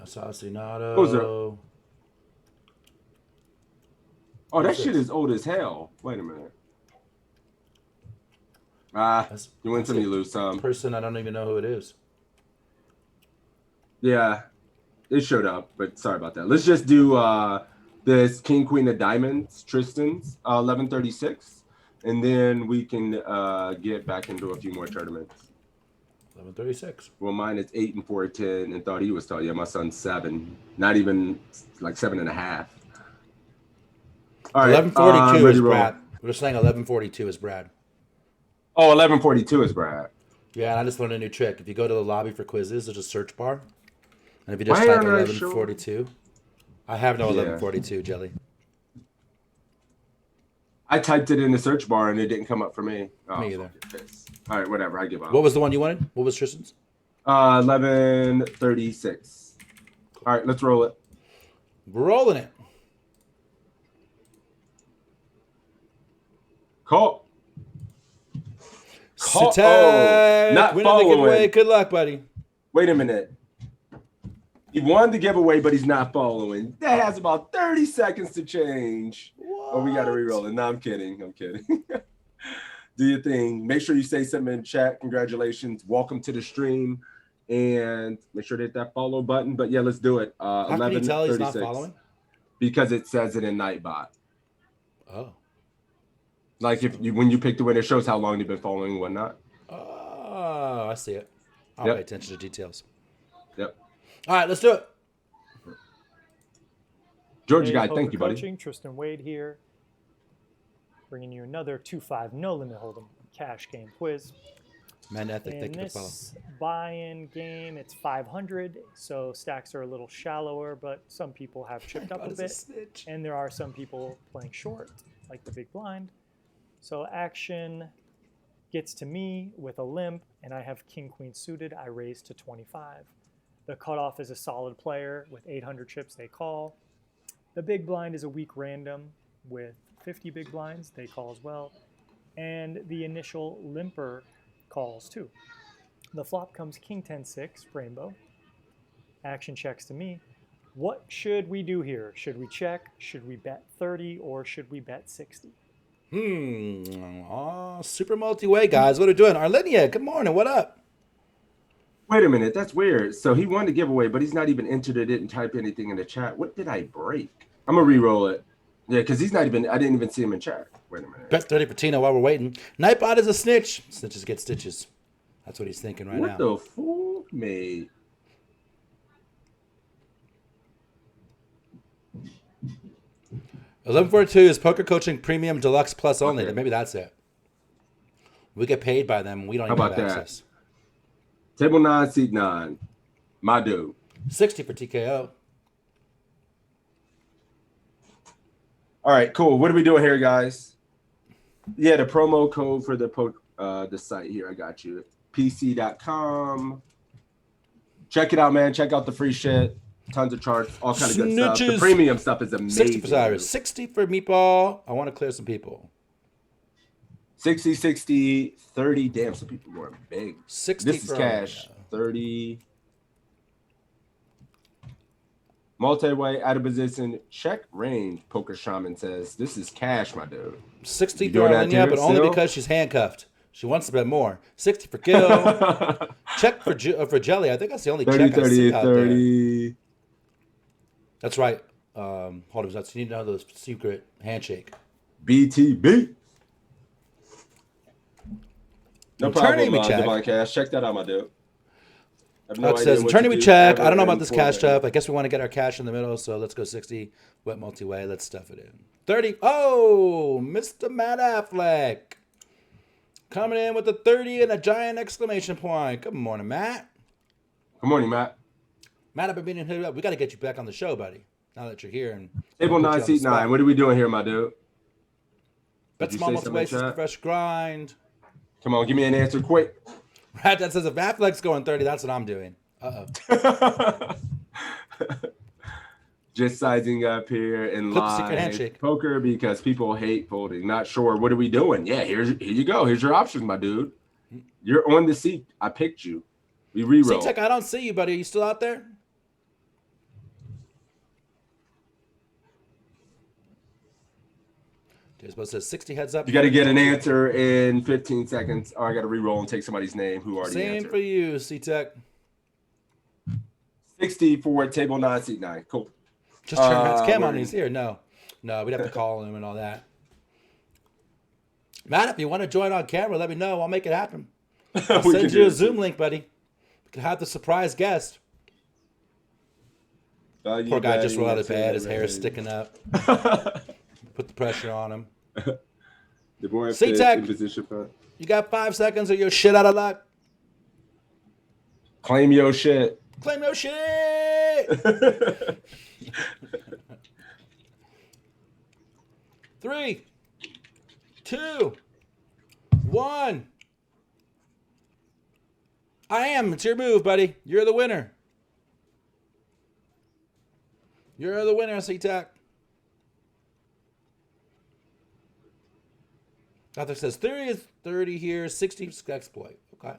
Assassinato. Who's that? Oh, that Who's shit this? is old as hell. Wait a minute. Ah, you win some, you lose some. Person, I don't even know who it is. Yeah, it showed up, but sorry about that. Let's just do this King Queen of Diamonds, Tristan's 1136, and then we can get back into a few more tournaments. 11:36. Well, mine is 8 and 410, and thought he was tall. Yeah, my son's 7, not even like 7.5. All right, 11:42 ready is to roll. Brad. We're just saying 11:42 is Brad. Oh, 11:42 is Brad. Yeah, and I just learned a new trick. If you go to the lobby for quizzes, there's a search bar, and if you just Why type aren't I 11:42, I have no Yeah. 11:42, Jelly. I typed it in the search bar and it didn't come up for me. Oh, Me either. fuck this. All right, whatever. I give up. What was the one you wanted? What was Tristan's? 11:36. All right, let's roll it. We're rolling it. Call. Satek, not winning the following. giveaway. Good luck, buddy. Wait a minute. He won the giveaway, but he's not following. That has about 30 seconds to change. Oh, we got to re-roll it. No, I'm kidding. I'm kidding. Do your thing. Make sure you say something in chat. Congratulations. Welcome to the stream. And make sure to hit that follow button. But yeah, let's do it. How can you tell he's not following? Because it says it in Nightbot. Oh. Like when you pick the winner, it shows how long they've been following and whatnot. Oh, I see it. I'll Yep. pay attention to details. Yep. All right, let's do it. Georgia Hey, guy, Poker thank you, buddy. Coaching, Tristan Wade here, bringing you another 2-5 no limit hold'em cash game quiz. Man ethic, In thank you for follow. this buy-in game, it's 500, so stacks are a little shallower, but some people have chipped up a bit, and there are some people playing short, like the big blind. So action gets to me with a limp, and I have king queen suited. I raise to 25. The cutoff is a solid player with 800 chips. They call. The big blind is a weak random with 50 big blinds. They call as well, and the initial limper calls too. The flop comes king 10-6 rainbow. Action checks to me. What should we do here? Should we check? Should we bet 30 or should we bet 60? Super multi-way, guys. What are we doing? Arlinia, good morning. What up? Wait a minute, that's weird. So he won the giveaway, but he's not even entered it, didn't type anything in the chat. What did I break? I'm gonna re-roll it. Yeah, because he's not even, I didn't even see him in chat. Wait a minute. Bet 30 for Tino while we're waiting. Nightbot is a snitch. Snitches get stitches. That's what he's thinking right What now. the fool made? $11.42 is Poker Coaching Premium Deluxe Plus only. Okay. Maybe that's it. We get paid by them. We don't How even about have that? access. Table 9, seat 9. My dude. 60 for TKO. All right, cool. What are we doing here, guys? Yeah, the promo code for the site here. I got you. PC.com. Check it out, man. Check out the free shit. Tons of charts, all kind of good stuff. The Snitches. premium stuff is amazing. 60 for Cyrus. 60 for Meatball. I want to clear some people. 60, 60, 30. Damn, some people going big. 60 This is for cash. Arlinia. 30. Multi-way, out of position, check range, Poker Shaman says. This is cash, my dude. 60 You for doing that Arlinia, too, but only still? because she's handcuffed. She wants to bet more. 60 for Gil. Check for Jelly. I think that's the only 30, check I 30, see out there. 30. That's right. Hold on. You need to know the secret handshake. BTB. No Returning problem, me check. Divine Cash. Check that out, my dude. I have no It idea says, what returning to me do check. ever I don't know about in this cash format. stuff. I guess we want to get our cash in the middle, so let's go 60. Wet multi-way. Let's stuff it in. 30. Oh, Mr. Matt Affleck. Coming in with a 30 and a giant exclamation point. Good morning, Matt. Good morning, Matt. Matt, I've been meaning to hit you up. We got to get you back on the show, buddy. Now that you're here. And Table put you 9, on the seat spot. 9. What are we doing here, my dude? Bet Did you small say multi-way, something in chat? fresh grind. Come on, give me an answer quick. Rat that says if Affleck's going 30, that's what I'm doing. Uh-oh. Just sizing up here in Clip the secret live handshake. poker because people hate folding. Not sure. What are we doing? Yeah, here you go. Here's your options, my dude. You're on the seat. I picked you. We re-roll. C-Tech, I don't see you, buddy. Are you still out there? But it says 60 heads up. You got to get an answer in 15 seconds, or I got to re-roll and take somebody's name who already Same answered. for you, C-Tech. 60 for table 9, seat 9. Cool. Just turn around. It's Cam on we're- these here. No, we'd have to call him and all that. Matt, if you want to join on camera, let me know. I'll make it happen. I'll We send can you do a it. Zoom link, buddy. You can have the surprise guest. Value Poor guy just betting, rolled out of that's bed. it, His hair is man. sticking up. Put the pressure on him. The boy C-Tech. in position for You got 5 seconds or you're shit out of luck. claim your shit. Claim no shit. 3, 2, 1. I am. It's your move, buddy. You're the winner. You're the winner, C-Tech. Author says 30 is 30 here, 60 exploit. Okay.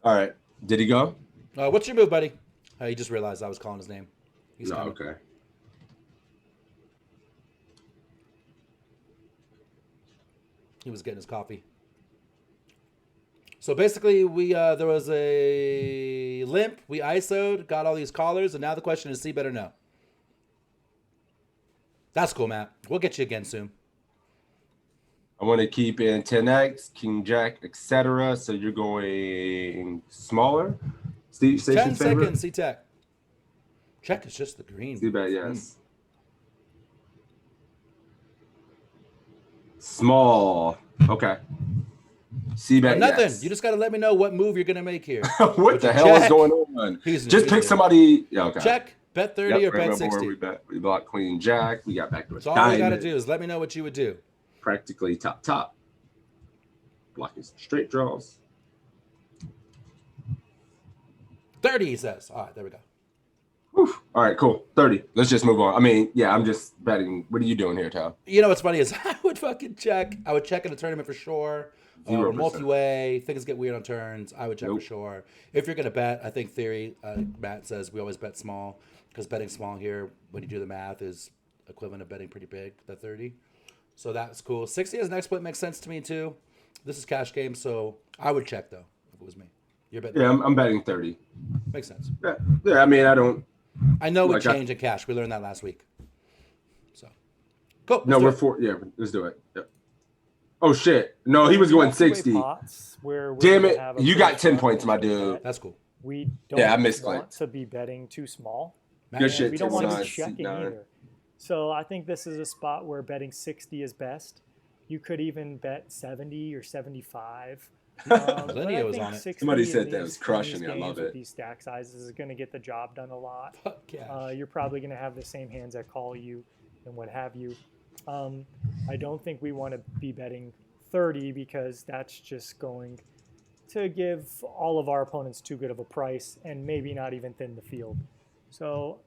All right. Did he go? What's your move, buddy? He just realized I was calling his name. He's No. coming. Okay. He was getting his coffee. So basically, we there was a limp. We ISO'd, got all these callers, and now the question is, see better no. That's cool, Matt. We'll get you again soon. I want to keep in 10x, king jack, etc. So you're going smaller. Steve, 10 station favorite. seconds, C-Tech. Check is just the green. See bet, yes. Small. Okay. See bet, Nothing. yes. You just got to let me know what move you're going to make here. What the hell check. is going on? He's Just pick invincible. somebody. Yeah, okay. Check, bet 30 Yep, or bet right, 60. We bet. We block queen jack. We got back to a So all you got to diamond. do is let me know what you would do. Practically top. Blocking some straight draws. 30, he says. All right, there we go. Whew. All right, cool. 30. Let's just move on. I mean, yeah, I'm just betting. What are you doing here, Tal? You know what's funny is I would fucking check. I would check in a tournament for sure. Or 0%. multi-way. Things get weird on turns. I would check Nope. for sure. If you're going to bet, I think theory, Matt says we always bet small because betting small here, when you do the math, is equivalent of betting pretty big, the 30. So that's cool. 60 as an exploit makes sense to me too. This is cash game, so I would check though if it was me. You're betting. Yeah, I'm betting 30. Makes sense. Yeah, I mean, I don't. I know we Like change in cash. We learned that last week. So, cool. No, let's do we're it. 4. Yeah, let's do it. Yep. Oh, shit. No, he was going Walkaway 60. pots where we're Damn gonna it. have a You got first 10 round points, my extra dude. bet. That's cool. We don't Yeah, I misclicked. want to be betting too small. Matt, Good shit, We don't want to be C9, checking C9. either. So I think this is a spot where betting 60 is best. You could even bet 70 or 75. But Linnea I was think on it. 60 Somebody in said that these- was in crushing these it. I love games with it. These stack sizes is going to get the job done a lot. Fuck cash. You're probably going to have the same hands that call you and what have you. I don't think we want to be betting 30 because that's just going to give all of our opponents too good of a price and maybe not even thin the field. So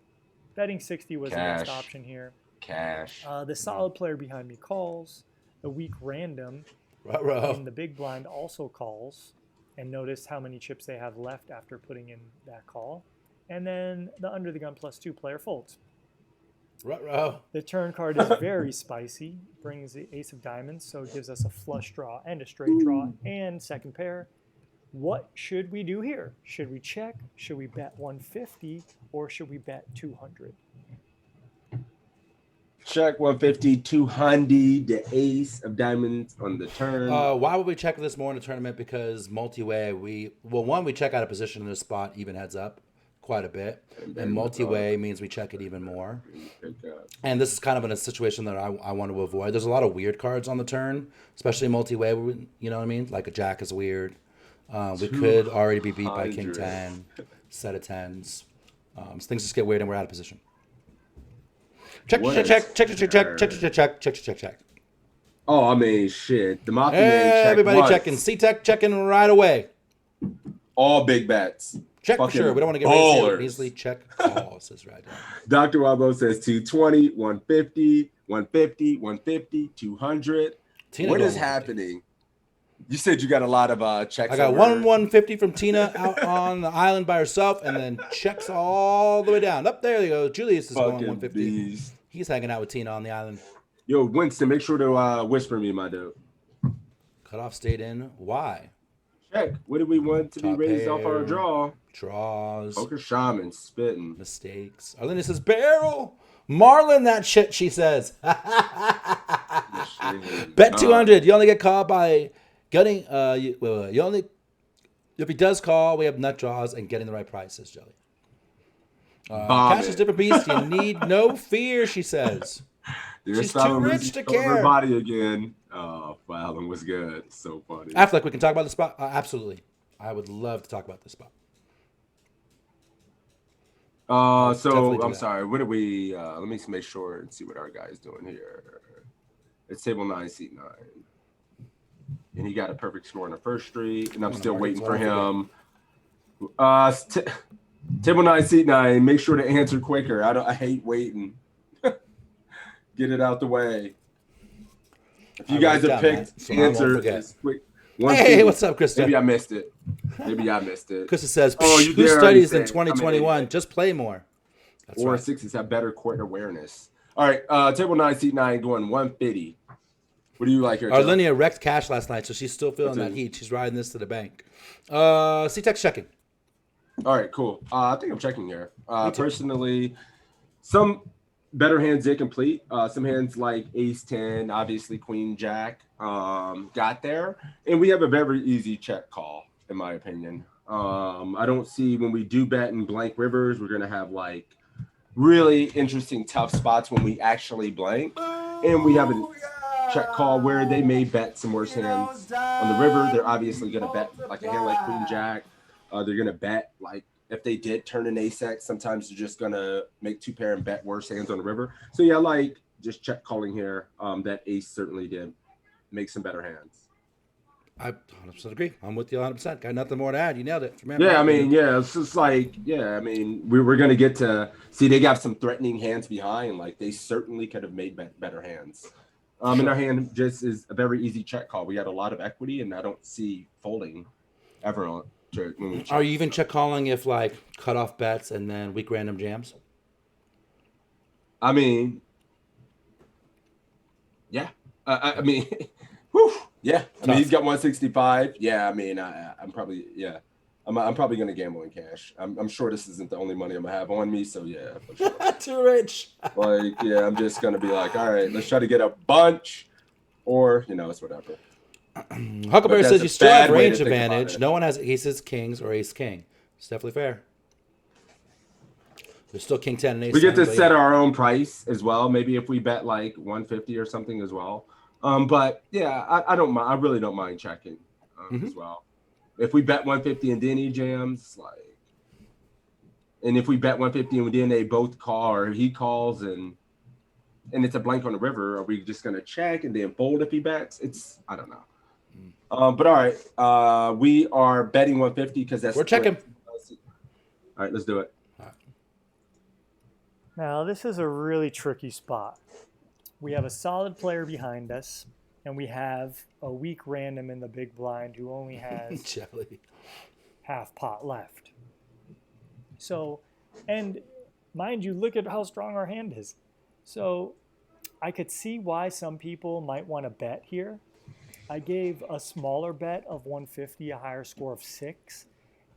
betting 60 was the best Cash. option here. Cash. The solid player behind me calls. The weak random Ruh-roh. in the big blind also calls. And notice how many chips they have left after putting in that call. And then the under the gun +2 player folds. Ruh-roh. The turn card is very spicy. Brings the ace of diamonds, so it gives us a flush draw and a straight draw and second pair. What should we do here? Should we check? Should we bet 150 or should we bet 200? Check 150, 200, the ace of diamonds on the turn. Why would we check this more in a tournament? Because multi-way, we check out a position in this spot, even heads up, quite a bit. And multi-way means we check it even more. And this is kind of in a situation that I want to avoid. There's a lot of weird cards on the turn, especially multi-way, you know what I mean? Like a jack is weird. We could already be beat by king 10, set of 10s. So things just get weird and we're out of position. Check. Oh, I mean, shit. The Mafia check Everybody once. checking. C-Tech checking right away. All big bets. Check for Fucking sure. We don't want to get raised here. We ballers. can easily check calls. Says right now. Dr. Wabo says 220, 150, 150, 150, 200. Tina What going is 150. happening? You said you got a lot of checks. I got over- 150 from Tina out on the island by herself, and then checks all the way down. Up there you go. Julius is going Fucking 150. beast. He's hanging out with Tina on the island. Yo, Winston, make sure to whisper me, my dude. Cutoff stayed in. Why? Check. What did we want to be Top raised off our pair, draw? draws, Poker shaman spitting. mistakes. Arlena says barrel. Marlin, that shit. She says. Bet 200. You only get called by getting. You only. If he does call, we have nut draws and getting the right price, says Jelly. Cash is a different beast. You need no fear, she says. She's too rich to care. Body again. Oh, Fallon was good. So funny. Affleck, we can talk about the spot. Absolutely, I would love to talk about this spot. So I'm sorry. What did we? Let me make sure and see what our guy's doing here. It's table 9, seat 9, and he got a perfect score on the first street, and I'm still waiting for him. Table 9, seat 9. Make sure to answer quicker. I hate waiting. Get it out the way. If you guys have picked, so answer quick. Hey, what's up, Krista? Maybe I missed it. Krista says, who studies in 2021? Just play more. That's 4 and 6s have better court awareness. All right, table 9, seat 9, going 150. What do you like here? Arlinia wrecked cash last night, so she's still feeling that heat. She's riding this to the bank. C-Tex checking. All right, cool. I think I'm checking here. Personally, some better hands they complete. Some hands like Ace 10, obviously Queen Jack got there. And we have a very easy check call, in my opinion. I don't see when we do bet in blank rivers, we're going to have like really interesting, tough spots when we actually blank. And we have a check call where they may bet some worse hands on the river. They're obviously going to bet like a hand like Queen Jack. They're going to bet like if they did turn an ace-X, sometimes they're just going to make 2 pair and bet worse hands on the river. So yeah, like just check calling here. That ace certainly did make some better hands. I 100% agree. I'm with you 100%. Got nothing more to add. You nailed it. Yeah, I mean, yeah, it's just like, yeah, I mean, we're going to get to see they got some threatening hands behind. Like they certainly could have made better hands. And our hand just is a very easy check call. We had a lot of equity, and I don't see folding ever on. Are you even check calling if like cutoff bets and then weak random jams? I mean, yeah. I mean, whew, yeah. I mean, he's got 165. Yeah. I mean, I'm probably I'm probably gonna gamble in cash. I'm sure this isn't the only money I'm gonna have on me. So yeah, for sure. Too rich. Like yeah, I'm just gonna be like, all right, let's try to get a bunch, or it's whatever. Huckleberry says you still have range advantage. No one has aces, kings, or ace king. It's definitely fair. There's still king 10 and ace 10. We get to set our own price as well. Maybe if we bet like 150 or something as well. But yeah, I don't mind. I really don't mind checking as well. If we bet 150 and then he jams, like, and if we bet 150 and then they both call or he calls and it's a blank on the river, are we just gonna check and then fold if he bets? I don't know. But all right, we are betting 150 because we're checking. All right, let's do it. Now this is a really tricky spot. We have a solid player behind us, and we have a weak random in the big blind who only has half pot left. So, and mind you, look at how strong our hand is. So I could see why some people might want to bet here. I gave a smaller bet of 150, a higher score of 6,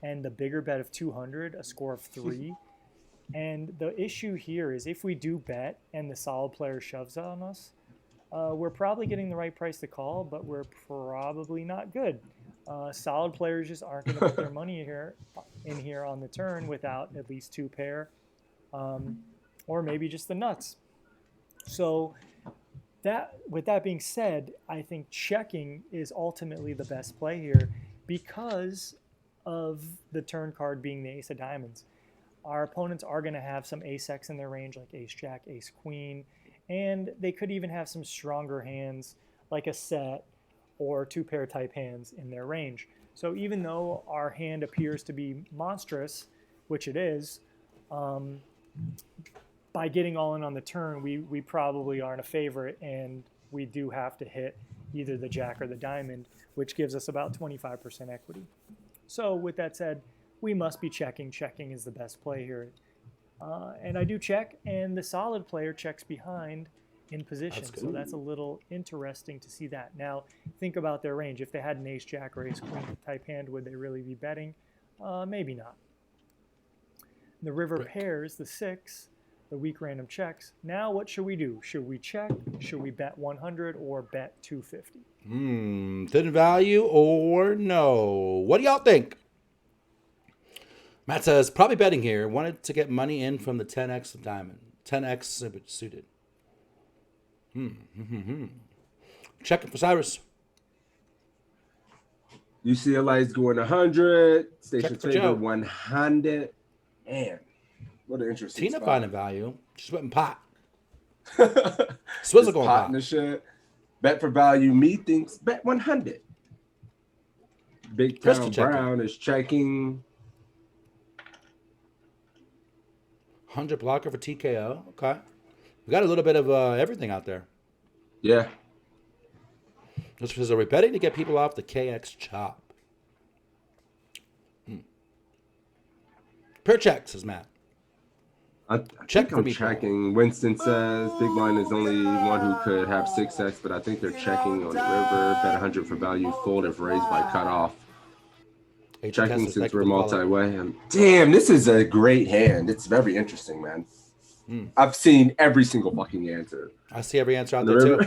and the bigger bet of 200, a score of 3. And the issue here is if we do bet and the solid player shoves on us, we're probably getting the right price to call, but we're probably not good. Solid players just aren't going to put their money in here on the turn without at least 2 pair, or maybe just the nuts. So with that being said, I think checking is ultimately the best play here because of the turn card being the ace of diamonds. Our opponents are going to have some ace-X in their range, like ace-jack, ace-queen, and they could even have some stronger hands, like a set or 2-pair type hands in their range. So even though our hand appears to be monstrous, which it is, by getting all in on the turn, we probably aren't a favorite, and we do have to hit either the jack or the diamond, which gives us about 25% equity. So with that said, we must be checking. Checking is the best play here. And I do check, and the solid player checks behind, in position. That's good. So that's a little interesting to see that. Now, think about their range. If they had an ace, jack, or ace, queen type hand, would they really be betting? Maybe not. The river pairs, the 6, the weak random checks. Now, what should we do? Should we check? Should we bet 100 or bet 250? Thin value or no? What do y'all think? Matt says, probably betting here. Wanted to get money in from the 10x of diamond. 10x suited. Checking for Cyrus. UCLA is going 100. Station Check for Joe. Trader 100. Man, what an interesting Tina spot. finding value. She's betting pot. Swizzle going pot pot. in the shit. Bet for value. Me thinks bet 100. Big Crystal Town checking. Brown is checking. 100 blocker for TKO. Okay. We got a little bit of everything out there. Yeah. This says, are we betting to get people off the KX chop? Per check, says Matt. I Check think for I'm me, checking. Winston says Big Blind is only one who could have 6x, but I think they're checking on the river. Bet 100 for value. Fold if raised by cutoff. Checking since we're multi-way. Damn, this is a great hand. It's very interesting, man. I've seen every single fucking answer. I see every answer out there too.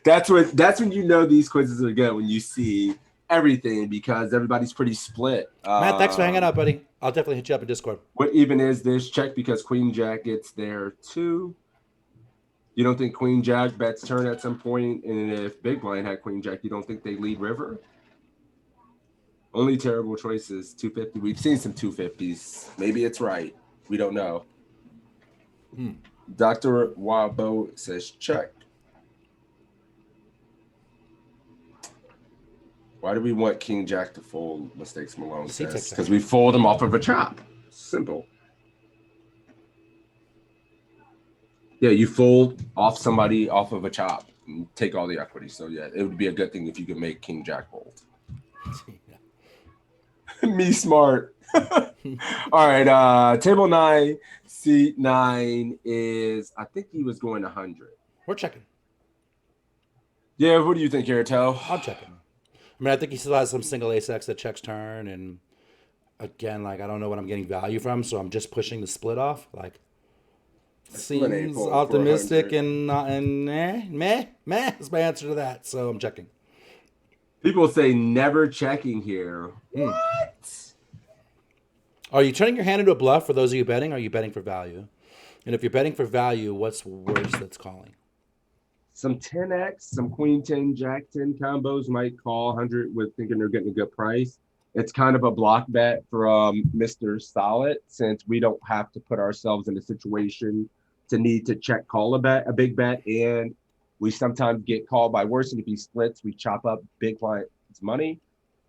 That's when you know these quizzes are good, when you see everything, because everybody's pretty split. Matt, thanks for hanging out, buddy. I'll definitely hit you up in Discord. What even is this? Check because Queen Jack gets there too. You don't think Queen Jack bets turn at some point? And if Big Blind had Queen Jack, you don't think they lead river? Only terrible choices. 250. We've seen some 250s. Maybe it's right. We don't know. Dr. Wabo says check. Why do we want King Jack to fold? Mistakes Malone says. Because we fold him off of a chop. Simple. Yeah, you fold off somebody off of a chop and take all the equity. So yeah, it would be a good thing if you could make King Jack fold. Me smart. All right, table 9, seat 9 is, I think he was going 100. We're checking. Yeah, what do you think here, Toe? I'm checking. I mean, I think he still has some single ace X that checks turn, and again, like I don't know what I'm getting value from, so I'm just pushing the split off. Like seems optimistic and meh. That's my answer to that. So I'm checking. People say never checking here. What? Are you turning your hand into a bluff for those of you betting? Or are you betting for value? And if you're betting for value, what's worse that's calling? Some 10x, some Queen 10, Jack 10 combos might call 100 with thinking they're getting a good price. It's kind of a block bet from Mr. Solid, since we don't have to put ourselves in a situation to need to check call a big bet, and we sometimes get called by worse. And if he splits, we chop up big client's money.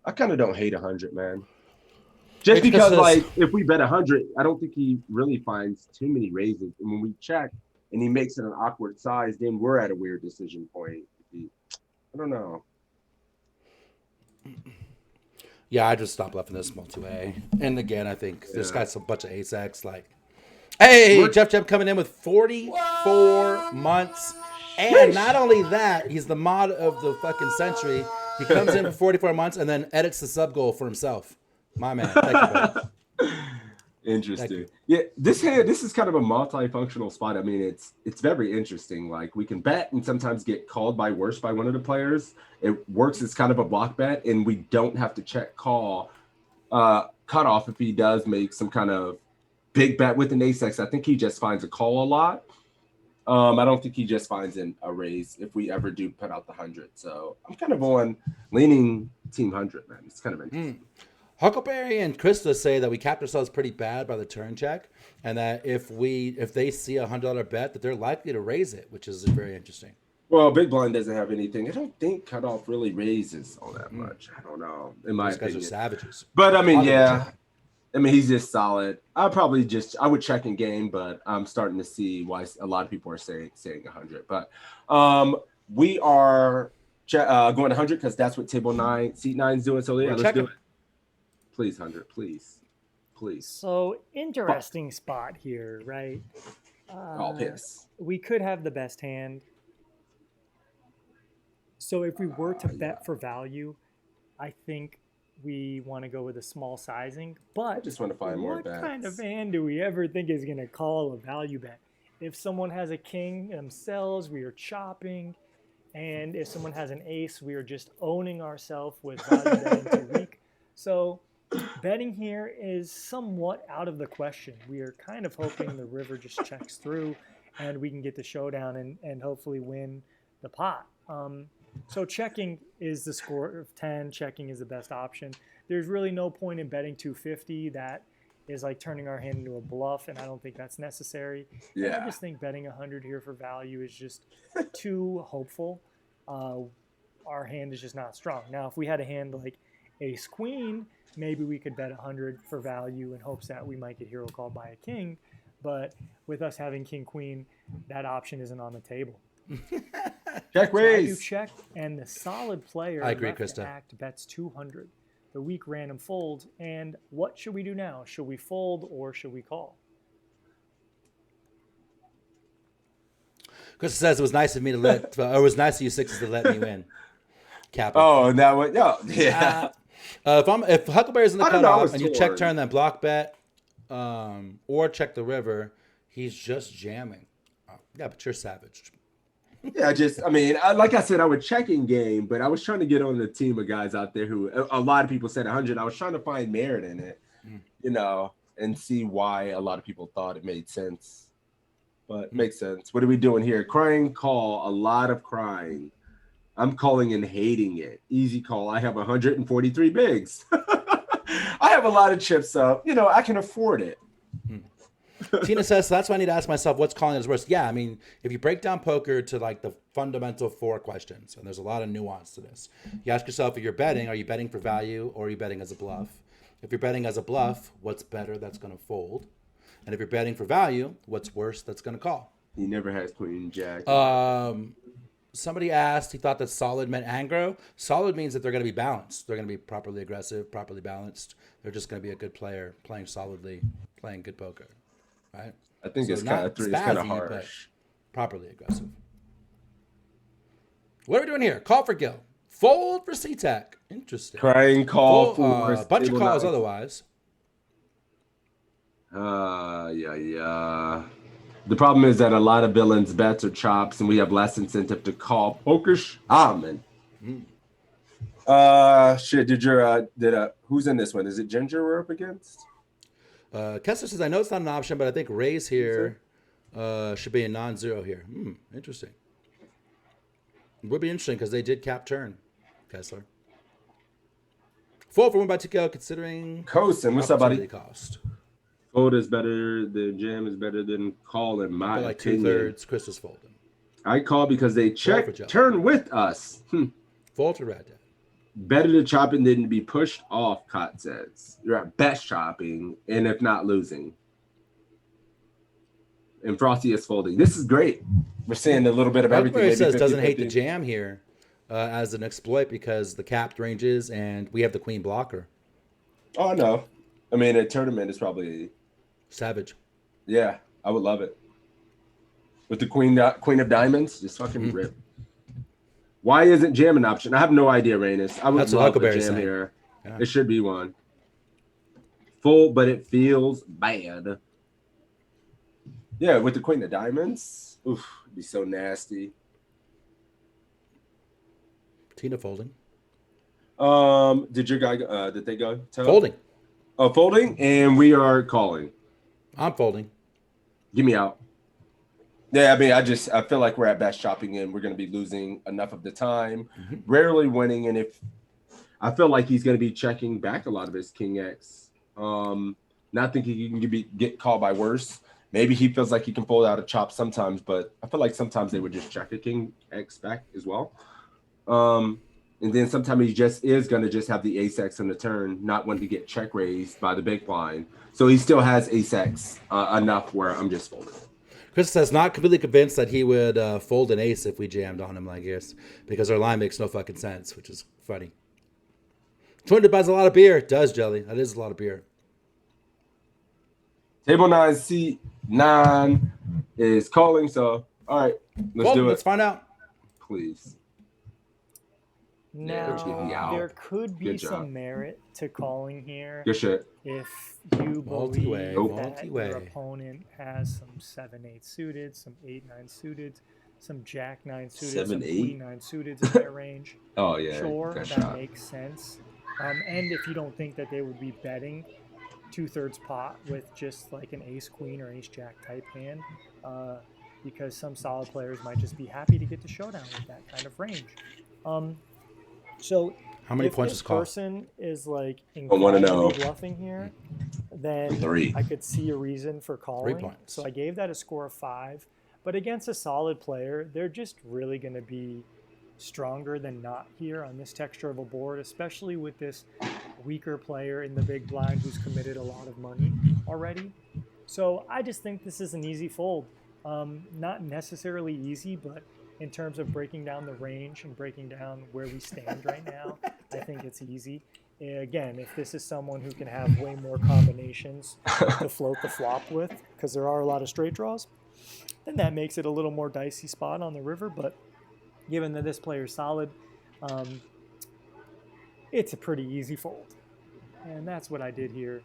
I kind of don't hate 100, man. Just because, like, if we bet 100, I don't think he really finds too many raises. And when we check and he makes it an awkward size, then we're at a weird decision point. I don't know. Yeah, I just stopped bluffing this multi-way. And again, I think this guy's a bunch of ace X. Like, hey, Jeff coming in with 44 months. And not only that, he's the mod of the fucking century. He comes in for 44 months and then edits the sub goal for himself. My man. Thank you, buddy. Interesting. Yeah, this is kind of a multifunctional spot. I mean, it's very interesting. Like, we can bet and sometimes get called by worse by one of the players. It works as kind of a block bet, and we don't have to check call cutoff if he does make some kind of big bet with an ace X. I think he just finds a call a lot. I don't think he just finds a raise if we ever do put out the 100. So I'm kind of on leaning team 100, man. It's kind of interesting. Huckleberry and Krista say that we capped ourselves pretty bad by the turn check, and that if they see a $100 bet, that they're likely to raise it, which is very interesting. Well, Big Blind doesn't have anything. I don't think cutoff really raises all that much. I don't know. In my opinion, guys are savages. But I mean, yeah. I mean, he's just solid. I would check in game, but I'm starting to see why a lot of people are saying 100. But we are going 100 because that's what table 9, seat 9 is doing. So yeah, let's do it. Please, 100, please. So interesting spot here, right? Oh, piss. We could have the best hand. So if we were to bet for value, I think we want to go with a small sizing. I But just want to find more what kind of bets. hand do we ever think is going to call a value bet? If someone has a king themselves, we are chopping. And if someone has an ace, we are just owning ourselves with value betting too weak. So betting here is somewhat out of the question. We are kind of hoping the river just checks through and we can get the showdown and hopefully win the pot. So checking is the score of 10. Checking is the best option. There's really no point in betting 250. That is like turning our hand into a bluff, and I don't think that's necessary. And Yeah. I just think betting 100 here for value is just too hopeful. Our hand is just not strong. Now, if we had a hand like ace queen, maybe we could bet 100 for value in hopes that we might get hero called by a king. But with us having king queen, that option isn't on the table. Check So I do raise. check, and the solid player I agree, left to Krista. act bets 200. The weak random folds. And what should we do now? Should we fold or should we call? Chris says it was nice of me to let, or it was nice of you sixes to let me win. Cap. Oh, and that one. Yeah. If Huckleberry's in the I don't know, I cutoff was and you check torn. turn, then block bet, or check the river, he's just jamming. Yeah, but you're savage. Yeah, like I said, I would check in game, but I was trying to get on the team of guys out there who a lot of people said 100. I was trying to find merit in it, and see why a lot of people thought it made sense. But it makes sense. What are we doing here? Crying call, a lot of crying. I'm calling and hating it. Easy call. I have 143 bigs. I have a lot of chips, so I can afford it. Tina says, so that's why I need to ask myself, what's calling is worse? Yeah, I mean, if you break down poker to like the fundamental 4 questions, and there's a lot of nuance to this, you ask yourself, if you're betting, are you betting for value or are you betting as a bluff? If you're betting as a bluff, what's better that's going to fold? And if you're betting for value, what's worse that's going to call? He never has queen jack. Somebody asked, he thought that solid meant aggro. Solid means that they're going to be balanced. They're going to be properly aggressive, properly balanced. They're just going to be a good player, playing solidly, playing good poker. Right? I think So it's not kind of spazzy, harsh. but properly aggressive. What are we doing here? Call for Gil. Fold for C-Tac. Interesting. Crying call Fold, for a bunch of table calls nine. otherwise. Yeah. The problem is that a lot of villains bets or chops, and we have less incentive to call poker shaman. Shit, who's in this one? Is it Ginger we're up against? Kessler says, I know it's not an option, but I think raise here should be a non-zero here. Interesting. It would be interesting because they did cap turn, Kessler. Fold for 1 by 2K considering Coastin, what's up, buddy? opportunity cost. Fold is better than jam is better than call in my But like opinion. 2/3, Chris is folding. I call because they for check Joe. turn with us. Fold to Red Dead. Better to chop and then be pushed off, Cot says. You're at best chopping, and if not losing. And Frosty is folding. This is great. We're seeing a little bit of everything. Huckleberry maybe says doesn't hate the 50-50. jam here as an exploit because the capped ranges and we have the queen blocker. Oh, no. I mean, a tournament is probably... Savage. Yeah, I would love it. With the queen of diamonds, just fucking rip. Why isn't jam an option? I have no idea, Reynes. I would That's what love the Huckleberry's jam saying. here. Yeah. It should be one. Full, but it feels bad. Yeah, with the queen of diamonds, oof, it'd be so nasty. Tina folding. Did your guy? Did they go? Folding. Oh, folding, and we are calling. I'm folding. Give me out. Yeah, I mean, I feel like we're at best chopping and we're going to be losing enough of the time, rarely winning. And if I feel like he's going to be checking back a lot of his King X, not thinking he can get called by worse. Maybe he feels like he can fold out a chop sometimes, but I feel like sometimes they would just check a King X back as well. And then sometimes he just is going to just have the ace X on the turn, not wanting to get check raised by the big blind. So he still has ace X enough where I'm just folding. Chris says not completely convinced that he would fold an ace if we jammed on him like this because our line makes no fucking sense, which is funny. 200 buys a lot of beer. It does, Jelly. That is a lot of beer. Table 9, C9 is calling. So, all right, let's Cool, do it. let's find out. Please. Now, get me out. there could be Good job. some merit to calling here Good shit. if you Multi-way, believe that multi-way. your opponent has some 7-8 suited, some 8-9 suited, some Jack-9 suited, some 7-8? Queen-9 suited in their range. Oh yeah. Sure, good that shot. makes sense. And if you don't think that they would be betting 2/3 pot with just like an ace queen or ace jack type hand, because some solid players might just be happy to get to showdown with that kind of range. So How many if points this is call? person is like wanna incredibly know. bluffing here, then 3. I could see a reason for calling. points. So I gave that a score of 5. But against a solid player, they're just really going to be stronger than not here on this texture of a board, especially with this weaker player in the big blind who's committed a lot of money already. So I just think this is an easy fold. Not necessarily easy, but in terms of breaking down the range and breaking down where we stand right now, I think it's easy. Again, if this is someone who can have way more combinations to float the flop with, because there are a lot of straight draws, then that makes it a little more dicey spot on the river. But given that this player's solid, it's a pretty easy fold. And that's what I did here.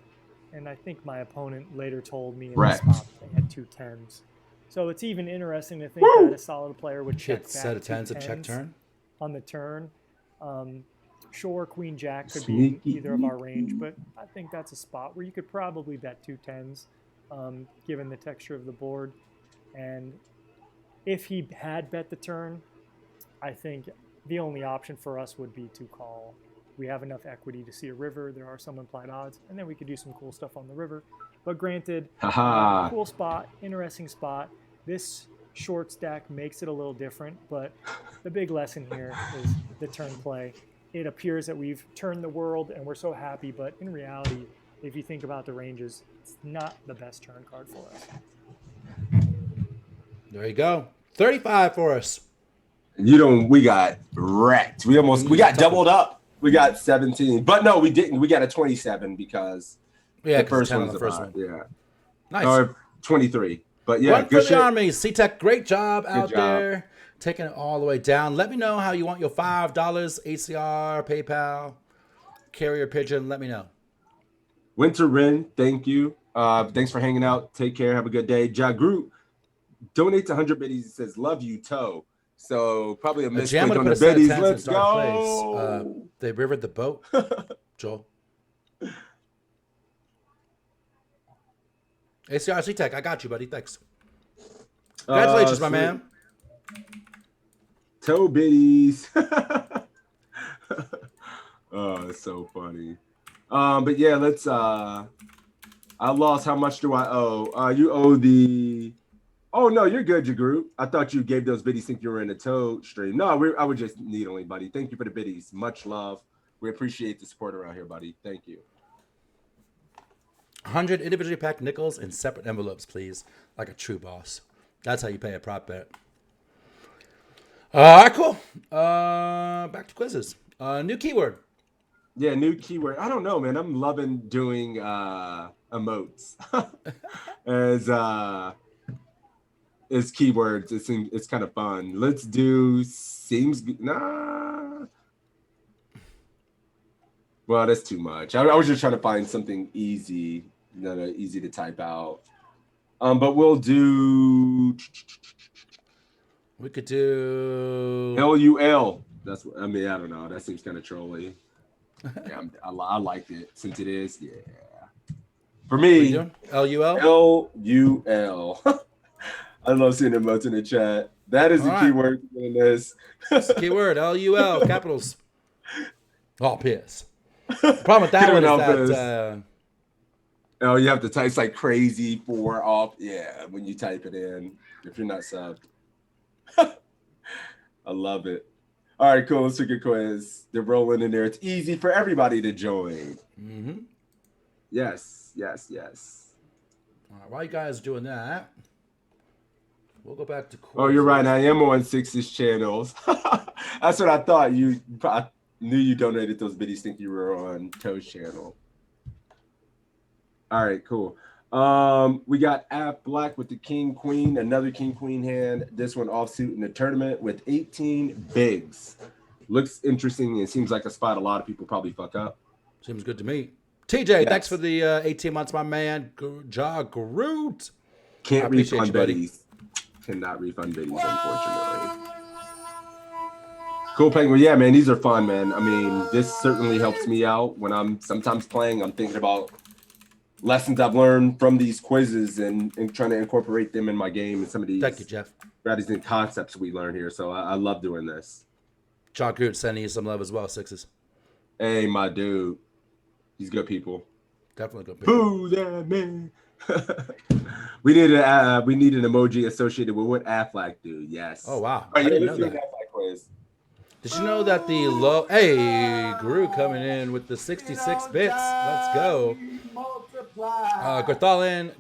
And I think my opponent later told me in the spot they had 2 10s. So it's even interesting to think that a solid player would check Hit back set of 2 tens and check turn. on the turn. Sure, Queen Jack could Sneaky. be in either of our range, but I think that's a spot where you could probably bet 2 10s, given the texture of the board. And if he had bet the turn, I think the only option for us would be to call. We have enough equity to see a river. There are some implied odds, and then we could do some cool stuff on the river. But granted, cool spot, interesting spot. This short stack makes it a little different, but the big lesson here is the turn play. It appears that we've turned the world and we're so happy, but in reality, if you think about the ranges, it's not the best turn card for us. There you go. 35 for us. We got wrecked. We got doubled up. We got 17. But no, we didn't. We got a 27 because Yeah, the first 10 one on was the first about, one. yeah. Nice. Or 23. But yeah, One for good the shit. Army. C-Tech, great job out job. there. Taking it all the way down. Let me know how you want your $5, ACR, PayPal, carrier pigeon. Let me know. Winter Wren, thank you. Thanks for hanging out. Take care. Have a good day. Ja Groot donates 100 biddies. He says, love you, Toe. So probably a Jam misclick would on have the put a set of biddies. 10s in Let's dark go. place. They rivered the boat, Joel. ACR, C-Tech, I got you, buddy. Thanks. Congratulations, my Sweet. man. Toe biddies. Oh, it's so funny. But yeah, let's I lost. How much do I owe? You owe the Oh no, you're good, Jagru. I thought you gave those biddies think you were in a toe stream. No, I would just needling, buddy. Thank you for the biddies. Much love. We appreciate the support around here, buddy. Thank you. 100 individually packed nickels in separate envelopes, please. Like a true boss. That's how you pay a prop bet. All right, cool. Back to quizzes. New keyword. Yeah, new keyword. I don't know, man. I'm loving doing emotes as keywords. It's kind of fun. Let's do seems nah. Well, that's too much. I was just trying to find something easy, easy to type out. But we'll do. We could do LUL. That's what I mean. I don't know. That seems kind of trolly. Yeah, I liked it since it is. Yeah. For me, LUL. LUL. I love seeing emotes in the chat. That is the keyword in this. It's the keyword LUL capitals. Oh, piss. The problem with that one is that. Oh, you have to type. It's like crazy for off. Yeah, when you type it in, if you're not subbed. I love it. All right, cool. Let's take a quiz. They're rolling in there. It's easy for everybody to join. Mm-hmm. Yes. All right, while you guys doing that, we'll go back to quiz. Oh, you're right. I am on Six's channels. That's what I thought. I knew you donated those biddies. Think you were on Toe's channel. All right, cool. We got Af Black with the King Queen, another King Queen hand. This one offsuit in the tournament with 18 bigs. Looks interesting. It seems like a spot a lot of people probably fuck up. Seems good to me. TJ, Yes. thanks for the 18 months, my man. Ja Groot. I Can't appreciate refund you, buddy. biddies. Cannot refund biddies, unfortunately. Cool playing. Well, yeah, man, these are fun, man. I mean, this certainly helps me out when I'm sometimes playing. I'm thinking about lessons I've learned from these quizzes and trying to incorporate them in my game and some of these Thank you, Jeff. strategies and concepts we learn here. So I love doing this. Ja Groot sending you some love as well, Sixes. Hey, my dude. He's good people. Definitely good people. Boo that man. we need an emoji associated with what Affleck do. Yes. Oh, wow. All I right, didn't let's know do that. an Affleck quiz. Did you know that the low... Hey, Guru coming in with the 66 bits. Let's go. Garthalin,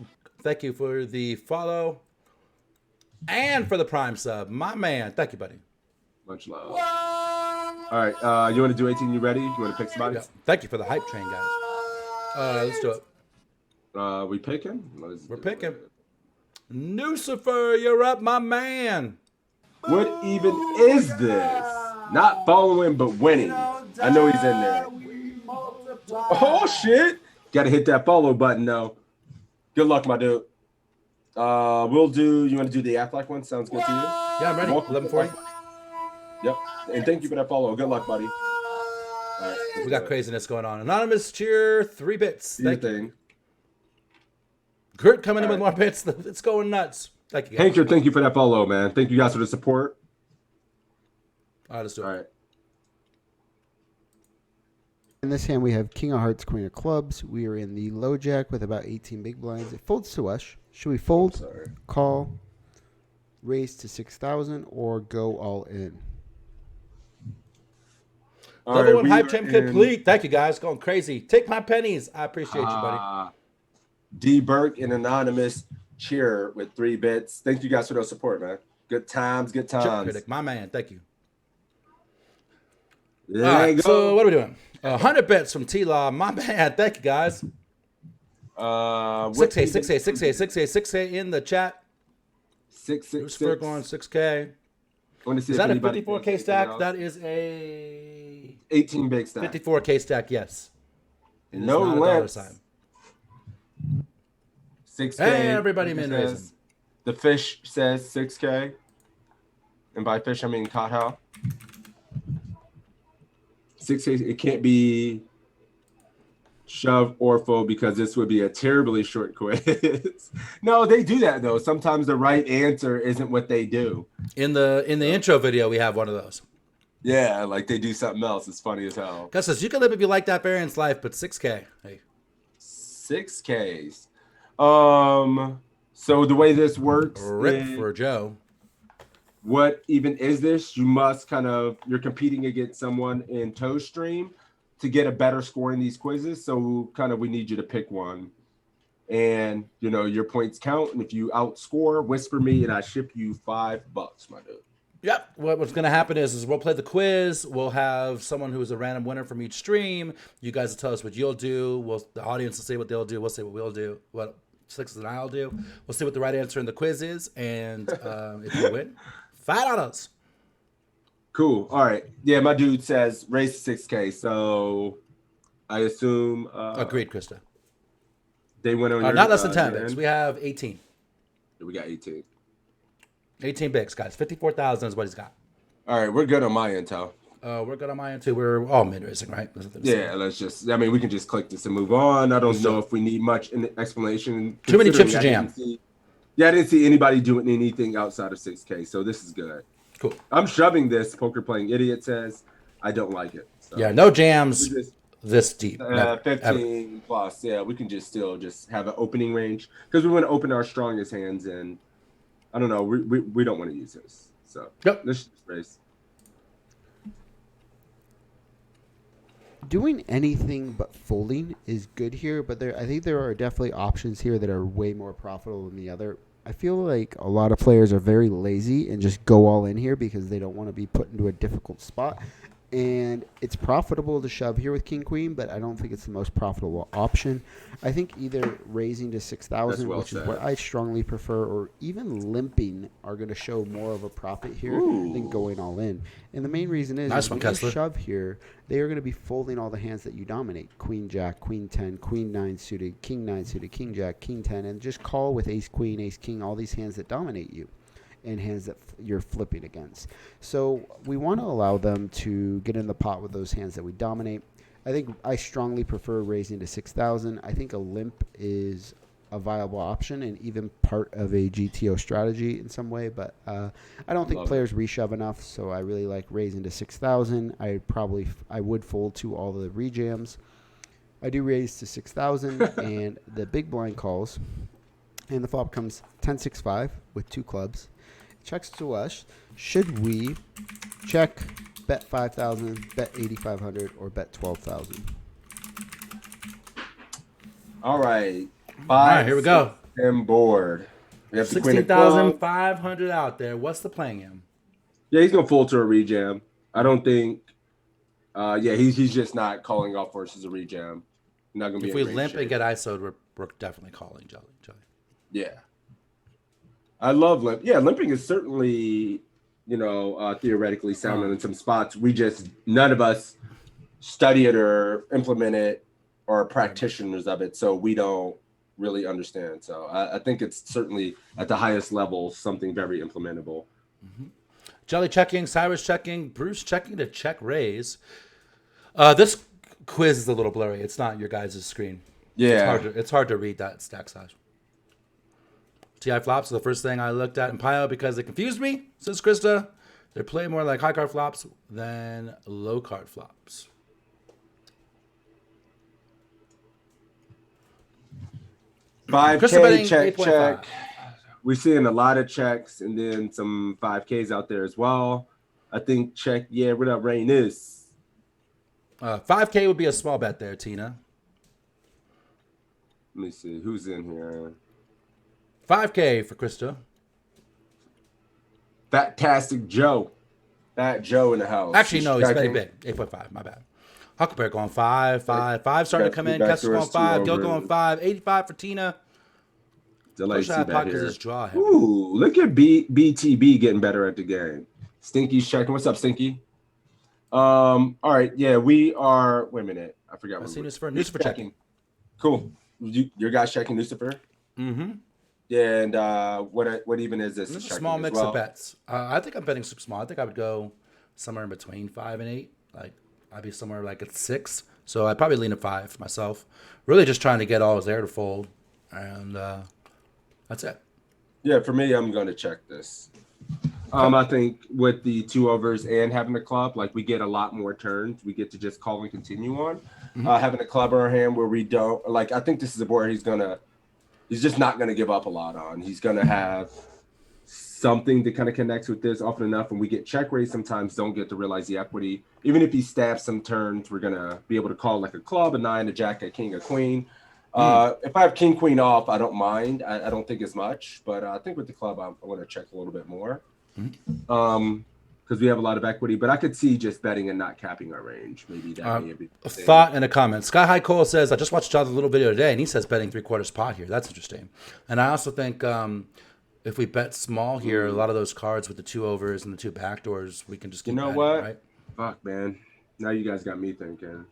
thank you for the follow. And for the Prime sub. My man. Thank you, buddy. Much love. All right, you want to do 18? You ready? You want to pick somebody? Yeah. Thank you for the hype train, guys. Let's do it. We picking? We're picking. Lucifer, you're up, my man. What even is this? Not following, but winning. I know he's in there. Oh, shit. Got to hit that follow button, though. Good luck, my dude. We'll do, you want to do the Affleck one? Sounds good to you? Yeah, I'm ready. Welcome. 11:40. Yep. And thank you for that follow. Good luck, buddy. All right. We got craziness going on. Anonymous cheer, 3 bits. Do your Thank you. thing. Kurt coming in with more bits. It's going nuts. Thank you, guys. Hanker, thank you for that follow, man. Thank you guys for the support. All right, let's do it. All right. In this hand, we have King of Hearts, Queen of Clubs. We are in the low jack with about 18 big blinds. It folds to us. Should we fold, Sorry. call, raise to 6,000, or go all in? All Level right, 1 we hype are train in- complete. Thank you, guys. Going crazy. Take my pennies. I appreciate you, buddy. D. Burke and Anonymous cheer with 3 bits. Thank you guys for the support, man. Good times, good Chip times. critic, my man. Thank you. There All right, you go. so what are we doing? 100 bits from T-Law. My man. Thank you, guys. 6K, 6K, 6K, 6K, 6K in the chat. 666. Lucifer going 6K. I want to see Is if that a anybody 54K thinks stack? anything That else. is a 18 big stack. 54K stack, yes. It is No not a dollar limps. sign. 6K. Hey, everybody It min says- raising. The fish says 6K. And by fish, I mean caught how. 6K, it can't be shove or fold because this would be a terribly short quiz. No, they do that though. Sometimes the right answer isn't what they do. In the intro video, we have one of those. Yeah, like they do something else. It's funny as hell. Gus says, you can live if you like that variance life, but 6K. Hey. 6Ks. So the way this works Rip is, for Joe. what even is this? You must you're competing against someone in Toe Stream to get a better score in these quizzes. So we need you to pick one. And, your points count. And if you outscore, whisper me and I ship you $5, my dude. Yep. What's going to happen is we'll play the quiz. We'll have someone who is a random winner from each stream. You guys will tell us what you'll do. The audience will say what they'll do. We'll say what we'll do. What Sixes and I'll do. We'll see what the right answer in the quiz is. And if you win, $5. Cool. All right. Yeah, my dude says raise to 6K. So I assume Agreed, Krista. they went on Not less than 10 your bigs. end. We have 18. We got 18. 18 bigs, guys. 54,000 is what he's got. All right, we're good on my intel. We're good on my end too. We're all mid racing, right? There's nothing to say. Yeah, we can just click this and move on. I don't know if we need much in the explanation. Too many chips considering to jam. I didn't see anybody doing anything outside of 6K, so this is good. Cool. I'm shoving this, Poker Playing Idiot says. I don't like it. So. Yeah, no jams We just- this deep. Never, 15 ever. plus. Yeah, we can just have an opening range because we want to open our strongest hands, and I don't know. We don't want to use this. So Yep. let's just raise. Doing anything but folding is good here, but I think there are definitely options here that are way more profitable than the other. I feel like a lot of players are very lazy and just go all in here because they don't want to be put into a difficult spot. And it's profitable to shove here with king queen, but I don't think it's the most profitable option. I think either raising to 6,000, well which said. is what I strongly prefer, or even limping are going to show more of a profit here than going all in. And the main reason is, Nice one, when you Kessler. shove here, they are going to be folding all the hands that you dominate: queen jack, queen 10, queen 9 suited, king 9 suited, king jack, king 10, and just call with ace queen, ace king, all these hands that dominate you and hands that you're flipping against. So we want to allow them to get in the pot with those hands that we dominate. I think I strongly prefer raising to 6,000. I think a limp is a viable option and even part of a GTO strategy in some way, but I don't think players reshove enough, so I really like raising to 6,000. I would fold to all the rejams. I do raise to 6,000, and the big blind calls, and the flop comes 10-6-5 with 2 clubs. Checks to us. Should we check, bet 5,000, bet 8,500, or bet 12,000? All right. All right, here we go. And board. We have the queen of clubs. 16,500 out there. What's the playing him? Yeah, he's gonna fold to a rejam. I don't think. He's just not calling off versus a rejam. Not gonna be. If we limp and get ISO'd, we're definitely calling Jelly. Yeah. I love limp. Yeah, limping is certainly, theoretically sound in some spots. None of us study it or implement it or are practitioners of it, so we don't really understand. So I think it's certainly at the highest level something very implementable. Mm-hmm. Jelly checking, Cyrus checking, Bruce checking to check raise. This quiz is a little blurry. It's not your guys' screen. Yeah. It's hard to read that stack size. TI flops are the first thing I looked at in Pio because they confused me, says Krista. They play more like high card flops than low card flops. Krista betting 5K check. 8.5. We're seeing a lot of checks and then some 5Ks out there as well. I think check, what up, Rain is. 5K would be a small bet there, Tina. Let me see. Who's in here? 5K for Krista. Fantastic Joe. Fat Joe in the house. Actually, no, he's betting big. 8.5, my bad. Huckleberry going 5, 5, 5 starting to come in. Kessler going 5, Gil going 5, 85 for Tina. Push that pot because it's draw heavy. Ooh, look at BTB getting better at the game. Stinky's checking. What's up, Stinky? All right, yeah, we are. Wait a minute, I forgot. I see Lucifer checking. Cool. Your guys checking Lucifer? Mm-hmm. Yeah, and what even is this? This is a small mix of bets. I think I'm betting super small. I think I would go somewhere in between 5 and 8. Like I'd be somewhere like at 6. So I'd probably lean at 5 myself. Really just trying to get all his there to fold, and that's it. Yeah, for me, I'm going to check this. I think with the 2 overs and having a club, like we get a lot more turns. We get to just call and continue on. Having a club in our hand where we don't like. I think this is a board he's just not going to give up a lot on. He's going to have something that kind of connects with this often enough. And we get check raise sometimes, don't get to realize the equity. Even if he stabs some turns, we're going to be able to call like a club, a 9, a jack, a king, a queen. If I have king, queen off, I don't mind. I don't think as much. But I think with the club, I want to check a little bit more. Because we have a lot of equity. But I could see just betting and not capping our range. Maybe that may be a thought and a comment. Sky High Cole says, I just watched John's little video today, and he says betting 3/4 pot here. That's interesting. And I also think if we bet small here, a lot of those cards with the 2 overs and the 2 backdoors, we can just keep betting, what? Right? Fuck, man. Now you guys got me thinking.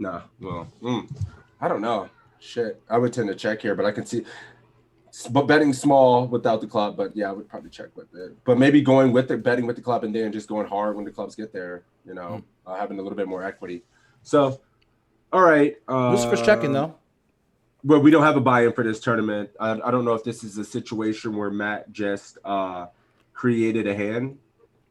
I don't know. Shit. I would tend to check here, but I can see... But betting small without the club, but yeah, I would probably check with it. But maybe going with it, betting with the club, and then just going hard when the clubs get there. Having a little bit more equity. So, all right. Lucifer's checking though. Well, we don't have a buy-in for this tournament. I don't know if this is a situation where Matt just created a hand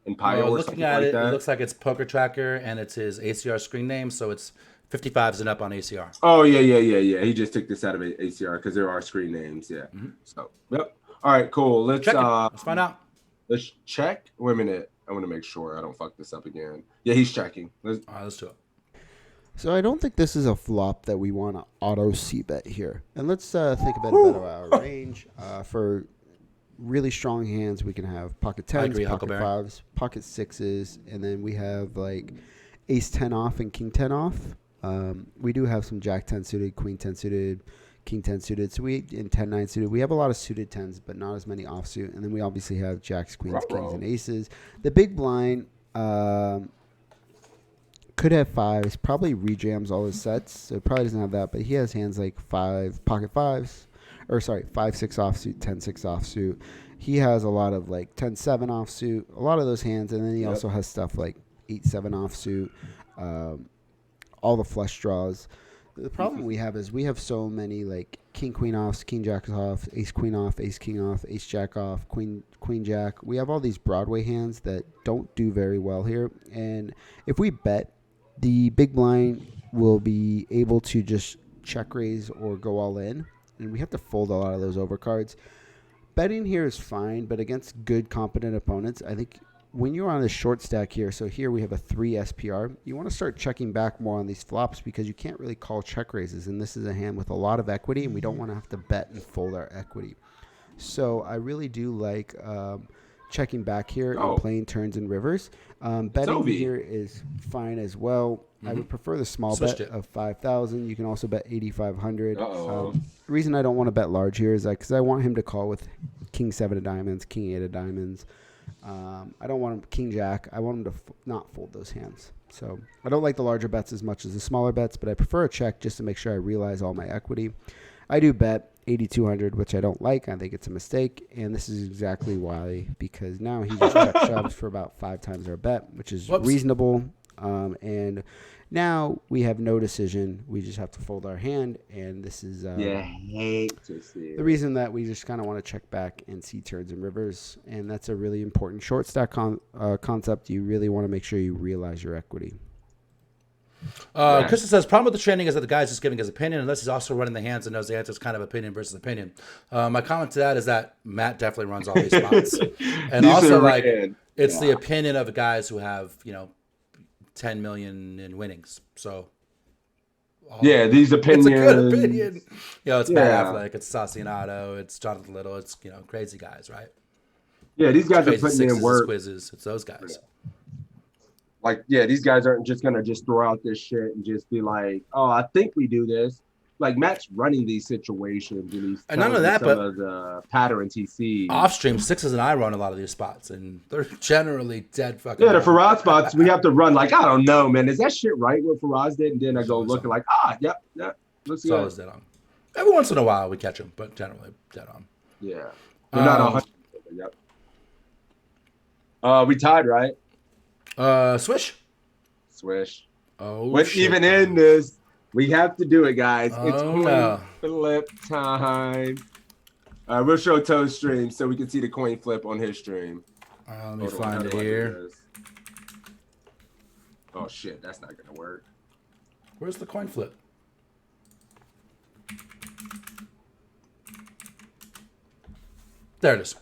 in Pio or something like that. It looks like it's Poker Tracker and it's his ACR screen name, so it's 55s and up on ACR. Oh, yeah. He just took this out of ACR because there are screen names, yeah. Mm-hmm. So, yep. All right, cool. Let's find out. Let's check. Wait a minute. I want to make sure I don't fuck this up again. Yeah, he's checking. All right, let's do it. So I don't think this is a flop that we want to auto C bet here. And let's think about our range for really strong hands. We can have pocket tens, agree, pocket Huckleberry. fives, pocket sixes, and then we have like ace 10 off and king 10 off. We do have some jack 10 suited, queen 10 suited, king 10 suited. So in 10 9 suited, we have a lot of suited tens, but not as many offsuit. And then we obviously have jacks, queens, kings, and aces. The big blind could have fives, probably rejams all his sets. So it probably doesn't have that, but he has hands like pocket fives, 5-6 offsuit, 10-6 offsuit. He has a lot of like 10-7 offsuit, a lot of those hands. And then he also has stuff like 8-7 offsuit, all the flush draws. The problem we have is we have so many like king queen offs, king jack off, ace queen off, ace king off, ace jack off, queen jack. We have all these Broadway hands that don't do very well here. And if we bet, the big blind will be able to just check raise or go all in, and we have to fold a lot of those overcards. Betting here is fine, but against good competent opponents, I think when you're on a short stack here, so here we have a 3 SPR, you want to start checking back more on these flops because you can't really call check raises, and this is a hand with a lot of equity, and we don't want to have to bet and fold our equity. So I really do like checking back here and playing turns and rivers. Betting here is fine as well. I would prefer the small bet of 5,000. You can also bet 8,500. The reason I don't want to bet large here is because I want him to call with king 7 of diamonds, king 8 of diamonds. I don't want him king jack. I want him to not fold those hands. So I don't like the larger bets as much as the smaller bets, but I prefer a check just to make sure I realize all my equity. I do bet 8,200, which I don't like. I think it's a mistake, and this is exactly why, because now he just check shoves for about 5 times our bet, which is reasonable. And now we have no decision. We just have to fold our hand, and this is hate to see it. The reason that we just kind of want to check back and see turns and rivers, and that's a really important short stack concept. You really want to make sure you realize your equity. Kristen says, problem with the training is that the guy's just giving his opinion, unless he's also running the hands and knows the answer is kind of opinion versus opinion. My comment to that is that Matt definitely runs all these spots. And also, like, it's the opinion of guys who have, 10 million in winnings. So, these opinions. It's a good opinion. It's Matt Affleck, it's Sasinato, it's Jonathan Little, it's, crazy guys, right? Yeah, these guys crazy are putting in work. Quizzes, it's those guys. These guys aren't just going to just throw out this shit and just be like, oh, I think we do this. Like, Matt's running these situations and he's none of that, but of the patterns he sees. Off stream, Sixes and I run a lot of these spots, and they're generally dead fucking. Yeah, the Faraz spots, we have to run like, I don't know, man. Is that shit right what Faraz did? And then I go looking like, yep. Looks good. Always dead on. Every once in a while we catch them, but generally dead on. Yeah. We're not 100%. Yep. We tied, right? Swish. Oh, but shit. Even in this, we have to do it, guys. It's coin flip time. We'll show Toe's stream so we can see the coin flip on his stream. Let me find it here. Oh shit, that's not gonna work. Where's the coin flip? There it is.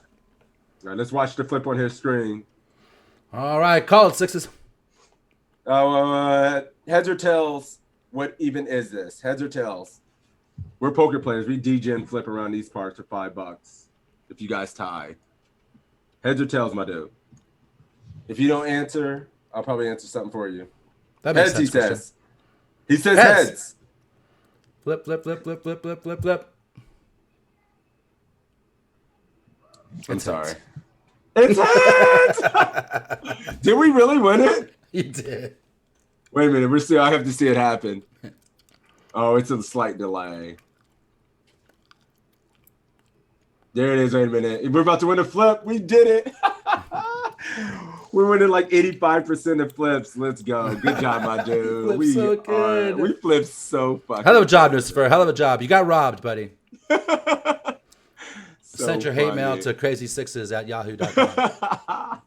All right, let's watch the flip on his stream. All right, call it, Sixes. Heads or tails? What even is this? Heads or tails? We're poker players. We DJ and flip around these parts for $5. If you guys tie, heads or tails, my dude. If you don't answer, I'll probably answer something for you. That makes heads, sense, he says. He says heads. Flip, flip, flip, flip, flip, flip, flip, flip. I'm sorry. It's heads. Did we really win it? You did. Wait a minute. I have to see it happen. Oh, it's a slight delay. There it is. Wait a minute. We're about to win a flip. We did it. We're winning like 85% of flips. Let's go. Good job, my dude. We so good. We flipped so fucking Hell of a job, Lucifer. Hell of a job. You got robbed, buddy. So send your hate mail to crazysixes@yahoo.com.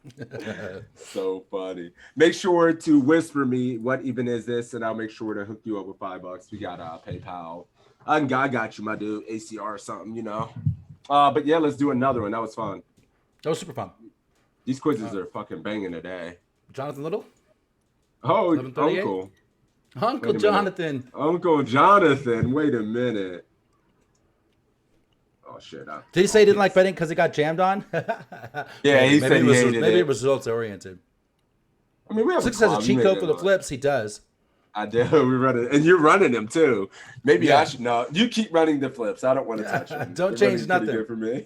So funny. Make sure to whisper me what even is this, and I'll make sure to hook you up with $5. We got PayPal. I got you, my dude. ACR or something, But yeah, let's do another one. That was fun. That was super fun. These quizzes are fucking banging today. Jonathan Little? Oh, Uncle. Uncle Jonathan. Uncle Jonathan. Wait a minute. Oh shit! Did he say he didn't like betting because he got jammed on? Yeah, he said he hated maybe it. it was results oriented. I mean, we have Six a has a club. cheat You code made for it the on. flips. He does. I do. We run it, and you're running them too. Maybe Yeah. I should. No, you keep running the flips. I don't want to touch them. Don't They're change running pretty nothing. Good for me.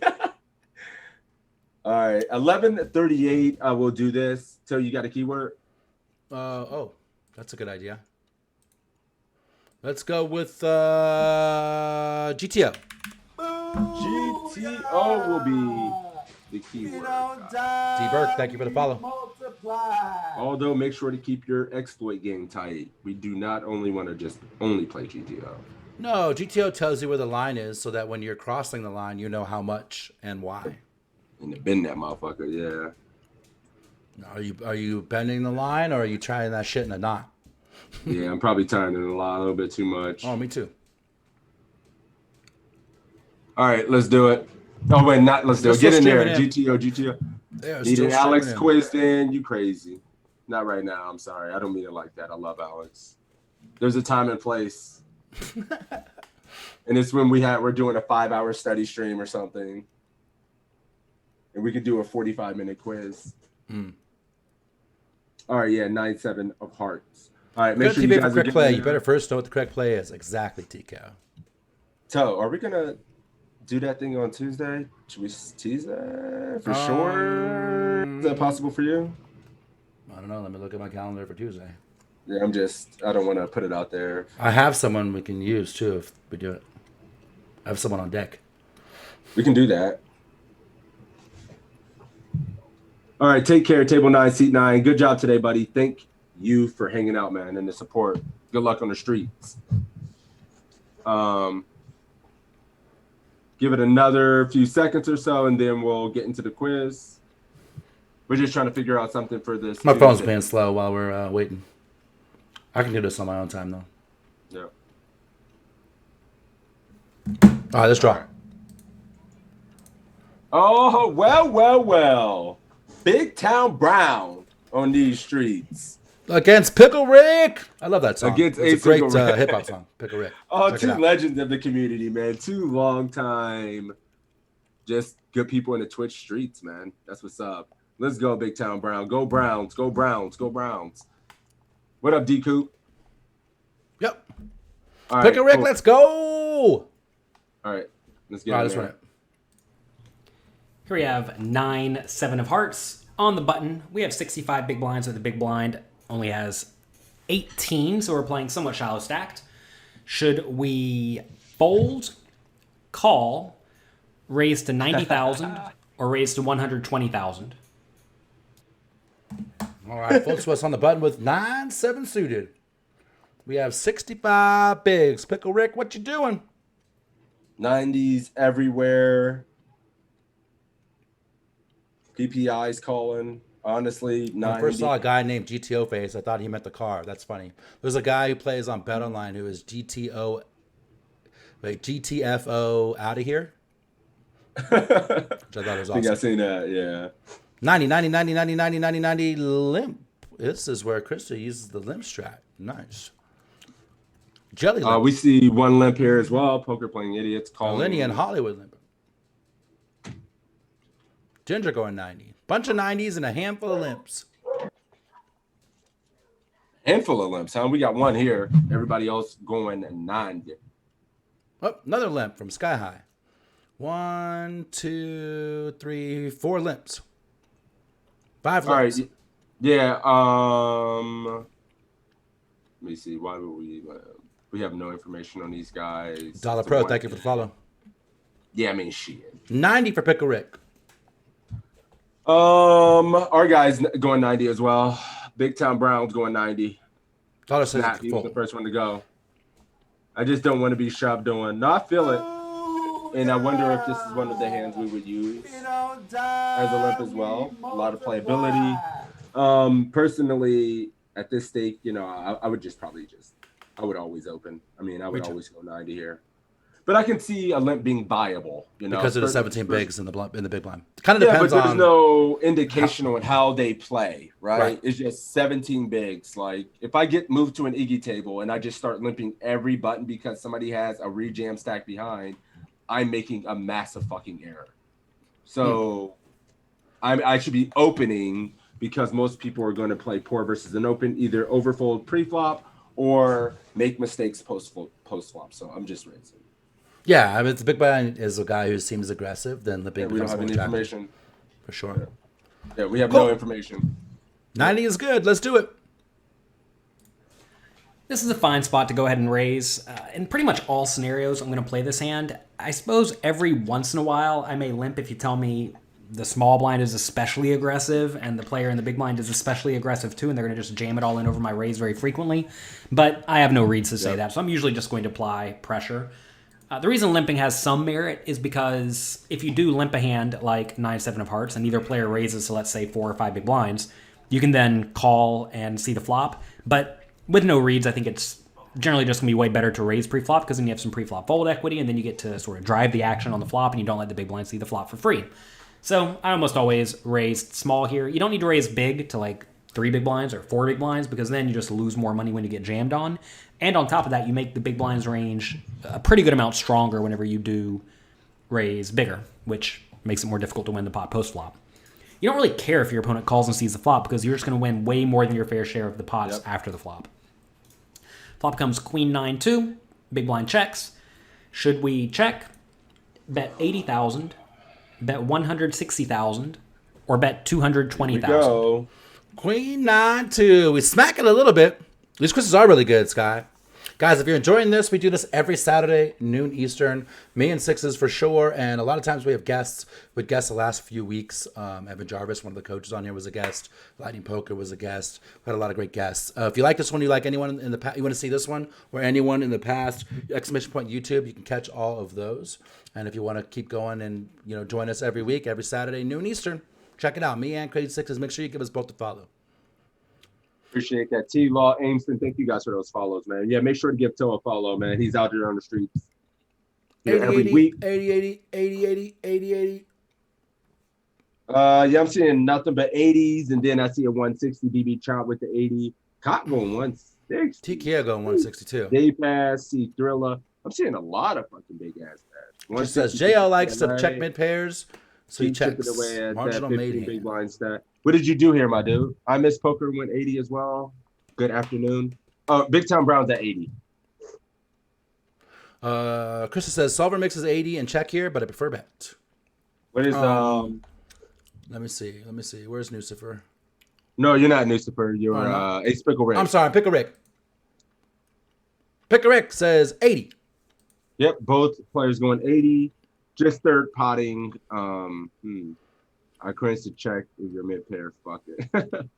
All right, 11:38. I will do this. So you got a keyword? Oh, that's a good idea. Let's go with GTO. GTO will be the keyword. D Burke, thank you for the follow. Although, make sure to keep your exploit game tight. We do not only want to just only play GTO. No, GTO tells you where the line is so that when you're crossing the line, you know how much and why. And bend that motherfucker, yeah. Are you bending the line or are you trying that shit in a knot? Yeah, I'm probably tying it a little bit too much. Oh, me too. All right, let's do it. Oh wait, not let's do it. Get in there, GTO. Yeah, Need an Alex quiz in? You crazy? Not right now. I'm sorry. I don't mean it like that. I love Alex. There's a time and place, and it's when we're doing a 5-hour study stream or something, and we could do a 45-minute quiz. All right, yeah, 9-7 of hearts. All right, make sure you guys correct play. You better first know what the correct play is. Exactly, Tico. Toe, are we gonna do that thing on Tuesday? Should we tease that for sure? Is that possible for you? I don't know. Let me look at my calendar for Tuesday. Yeah, I don't want to put it out there. I have someone we can use too if we do it. I have someone on deck. We can do that. All right, take care. Table 9, seat 9. Good job today, buddy. Thank you for hanging out, man, and the support. Good luck on the streets. Give it another few seconds or so, and then we'll get into the quiz. We're just trying to figure out something for this. My phone's being slow while we're waiting. I can do this on my own time, though. Yeah. All right, let's draw. Oh, well. Big Town Brown on these streets. Against Pickle Rick. I love that song. Against it's a great Pickle Rick. hip-hop song, Pickle Rick. Oh, two legends of the community, man. 2 long time. Just good people in the Twitch streets, man. That's what's up. Let's go, Big Town Brown. Go Browns. Go Browns. Go Browns. What up, D Coop? Yep. All Pickle right, Rick, let's go. All right. Let's get let's run it. Here we have 9-7 of hearts. On the button, we have 65 big blinds, where the big blind only has 18, so we're playing somewhat shallow stacked. Should we fold, call, raise to 90,000, or raise to 120,000? All right, folks, what's on the button with 9-7 suited? We have 65 bigs. Pickle Rick, what you doing? 90s everywhere. PPI's calling. Honestly, 90. When I first saw a guy named GTO Face, I thought he meant the car. That's funny. There's a guy who plays on BetOnline who is GTFO out of here. Which I thought was awesome. I think I've seen that, yeah. 90 limp. This is where Krista uses the limp strat. Nice. Jelly limp. We see one limp here as well. Poker playing idiots calling. Lenny and Hollywood limp. Ginger going 90. Bunch of 90s and a handful of limps. Handful of limps, huh? We got one here. Everybody else going 90. Oh, another limp from Sky High. 1, 2, 3, 4 limps. 5 limps. All right. Yeah. Let me see. Why would we have no information on these guys? Dollar Pro, thank you for the follow. Yeah, I mean, shit. 90 for Pickle Rick. Our guy's going 90 as well. Big Town Brown's going 90. Dollar says Snap, he was the first one to go. I just don't want to be shoved on. No, I feel it. And I wonder if this is one of the hands we would use as a limp as well. A lot of playability. Personally, at this stake, I would I would always open. I mean, I would always go 90 here. But I can see a limp being viable, because of the 17 bigs in the big blind. It kind of depends but there's no indication on how they play, right? It's just 17 bigs. Like if I get moved to an Iggy table and I just start limping every button because somebody has a rejam stack behind, I'm making a massive fucking error. So I should be opening because most people are going to play poor versus an open, either overfold pre-flop or make mistakes post-flop. So I'm just raising. Yeah, I mean, the big blind is a guy who seems aggressive. Then the big We don't becomes have more any attractive. information. For sure. Yeah, we have Cool. no information. 90 is good. Let's do it. This is a fine spot to go ahead and raise. In pretty much all scenarios, I'm going to play this hand. I suppose every once in a while, I may limp if you tell me the small blind is especially aggressive and the player in the big blind is especially aggressive too, and they're going to just jam it all in over my raise very frequently. But I have no reads to say that, so I'm usually just going to apply pressure. The reason limping has some merit is because if you do limp a hand like 9-7 of hearts and either player raises to, let's say, 4 or 5 big blinds, you can then call and see the flop. But with no reads, I think it's generally just going to be way better to raise pre-flop because then you have some pre-flop fold equity and then you get to sort of drive the action on the flop and you don't let the big blind see the flop for free. So I almost always raise small here. You don't need to raise big to like 3 big blinds or 4 big blinds because then you just lose more money when you get jammed on. And on top of that, you make the big blinds range a pretty good amount stronger whenever you do raise bigger, which makes it more difficult to win the pot post-flop. You don't really care if your opponent calls and sees the flop because you're just going to win way more than your fair share of the pots after the flop. Flop comes queen 9-2, big blind checks. Should we check? Bet 80,000, bet 160,000, or bet 220,000? Go. Queen 9-2. We smack it a little bit. These quizzes are really good, Sky. Guys, if you're enjoying this, we do this every Saturday, noon Eastern. Me and Sixes for sure. And a lot of times we have guests. With guests the last few weeks. Evan Jarvis, one of the coaches on here, was a guest. Lightning Poker was a guest. We had a lot of great guests. If you like this one, you like anyone in the past, you want to see this one or anyone in the past, exclamation point YouTube, you can catch all of those. And if you want to keep going and join us every week, every Saturday, noon Eastern, check it out. Me and Crazy Sixes. Make sure you give us both a follow. Appreciate that. T-Law, Ameston, thank you guys for those follows, man. Yeah, make sure to give Toe a follow, man. He's out there on the streets. 80, every 80, week. 80, 80, 80, 80, 80, 80. Yeah, I'm seeing nothing but 80s, and then I see a 160 BB Chop with the 80. Cop going 160. TKO going 162. Day Pass, see Thriller. I'm seeing a lot of fucking big ass pads. Just says JL likes to check mid pairs, so he chipping checks away at marginal that made 15 big hand. blind stat. What did you do here, my dude? I miss poker went 80 as well. Good afternoon. Big Time Brown's at 80. Krista says solver mixes 80 and check here, but I prefer bet. What is Let me see. Where's Nucifer? No, you're not Nucifer. You're Ace Pickle Rick. I'm sorry, Pick a Rick. Pick a Rick says 80. Yep, both players going 80. Just third potting. I changed to check if your mid pair. Fuck it.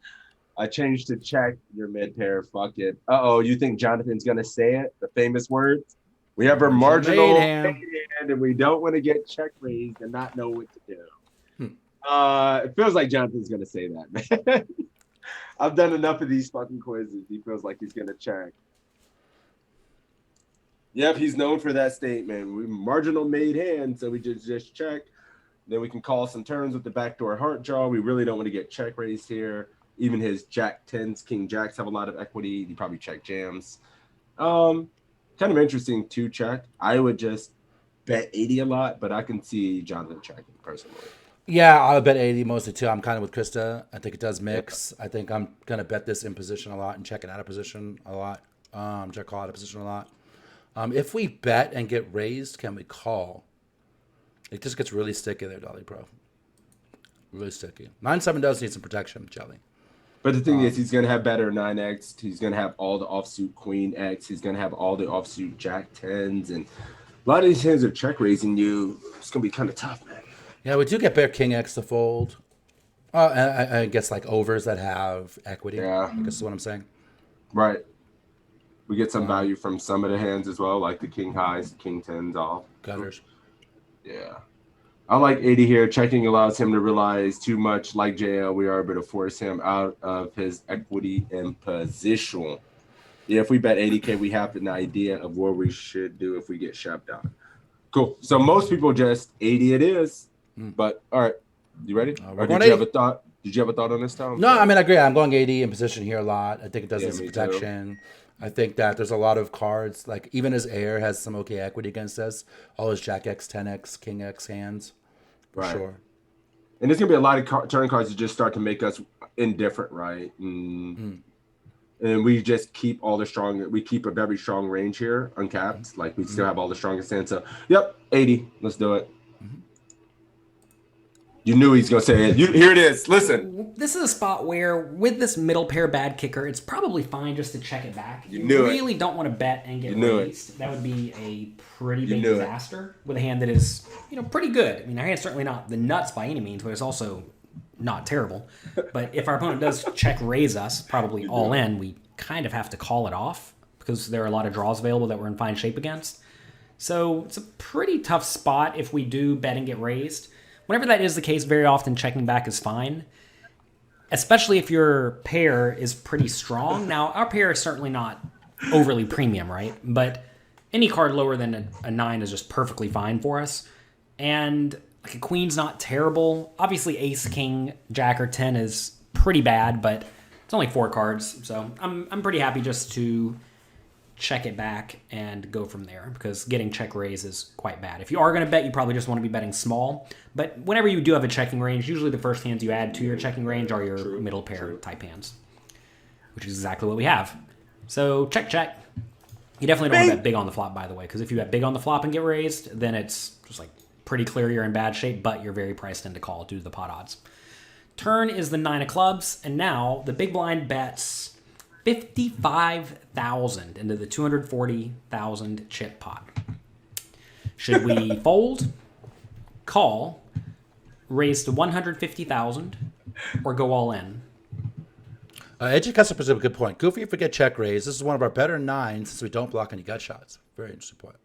I changed to check your mid pair. Fuck it. You think Jonathan's gonna say it? The famous words. We have our marginal made hand, and we don't want to get check raised and not know what to do. It feels like Jonathan's gonna say that, man. I've done enough of these fucking quizzes. He feels like he's gonna check. Yep, he's known for that statement. We marginal made hand, so we just check. Then we can call some turns with the backdoor heart draw. We really don't want to get check raised here. Even his Jack 10s, King Jacks have a lot of equity. He probably check jams. Kind of interesting to check. I would just bet 80 a lot, but I can see Jonathan checking personally. Yeah, I'll bet 80 mostly too. I'm kind of with Krista. I think it does mix. I think I'm gonna bet this in position a lot and check it out of position a lot. Check call out of position a lot. If we bet and get raised, can we call? It just gets really sticky there, Dolly Pro. Really sticky. 9-7 does need some protection, Jelly. But the thing is, he's going to have better 9X. He's going to have all the offsuit Queen X. He's going to have all the offsuit Jack 10s. And a lot of these hands are check raising you. It's going to be kind of tough, man. Yeah, we do get Bear King X to fold. I guess like overs that have equity. Yeah. I guess is what I'm saying. Right. We get some value from some of the hands as well, like the King Highs, King 10s off. Gutters. Yeah. I like 80 here. Checking allows him to realize too much like JL. We are able to force him out of his equity and position. Yeah, if we bet 80K, we have an idea of what we should do if we get shoved out. Cool. So most people just 80 it is. But all right. You ready? Or did you have a thought? Did you have a thought on this, Tom? No, I mean, I agree. I'm going 80 in position here a lot. I think it does Yeah, need some me protection. I think that there's a lot of cards, like even his heir has some okay equity against us. All his Jack X, 10X, King X hands, for sure. And there's gonna be a lot of turn cards that just start to make us indifferent, right? And we just keep all the strong. We keep a very strong range here, uncapped. Like we still have all the strongest hands. So, yep, 80. Let's do it. You knew he's gonna say it. Here it is. Listen. This is a spot where, with this middle pair bad kicker, it's probably fine just to check it back. You knew it. Really don't want to bet and get raised. That would be a pretty big knew disaster with a hand that is, pretty good. I mean, our hand's certainly not the nuts by any means, but it's also not terrible. But if our opponent does check raise us, probably all in, we kind of have to call it off because there are a lot of draws available that we're in fine shape against. So it's a pretty tough spot if we do bet and get raised. Whenever that is the case, very often checking back is fine, especially if your pair is pretty strong. Now, our pair is certainly not overly premium, right? But any card lower than a 9 is just perfectly fine for us. And like a queen's not terrible. Obviously, ace, king, jack, or 10 is pretty bad, but it's only 4 cards. So I'm pretty happy just to check it back and go from there because getting check raise is quite bad. If you are going to bet, you probably just want to be betting small. But whenever you do have a checking range, usually the first hands you add to your checking range are your middle pair type hands, which is exactly what we have. So check. You definitely don't want to bet big on the flop, by the way, because if you bet big on the flop and get raised, then it's just like pretty clear you're in bad shape, but you're very priced in to call due to the pot odds. Turn is the 9 of clubs, and now the big blind bets 55,000 into the 240,000 chip pot. Should we fold, call, raise to 150,000, or go all in? Edgy Customer brings up a good point. Goofy, if we get check raise, this is one of our better 9s since we don't block any gut shots. Very interesting point.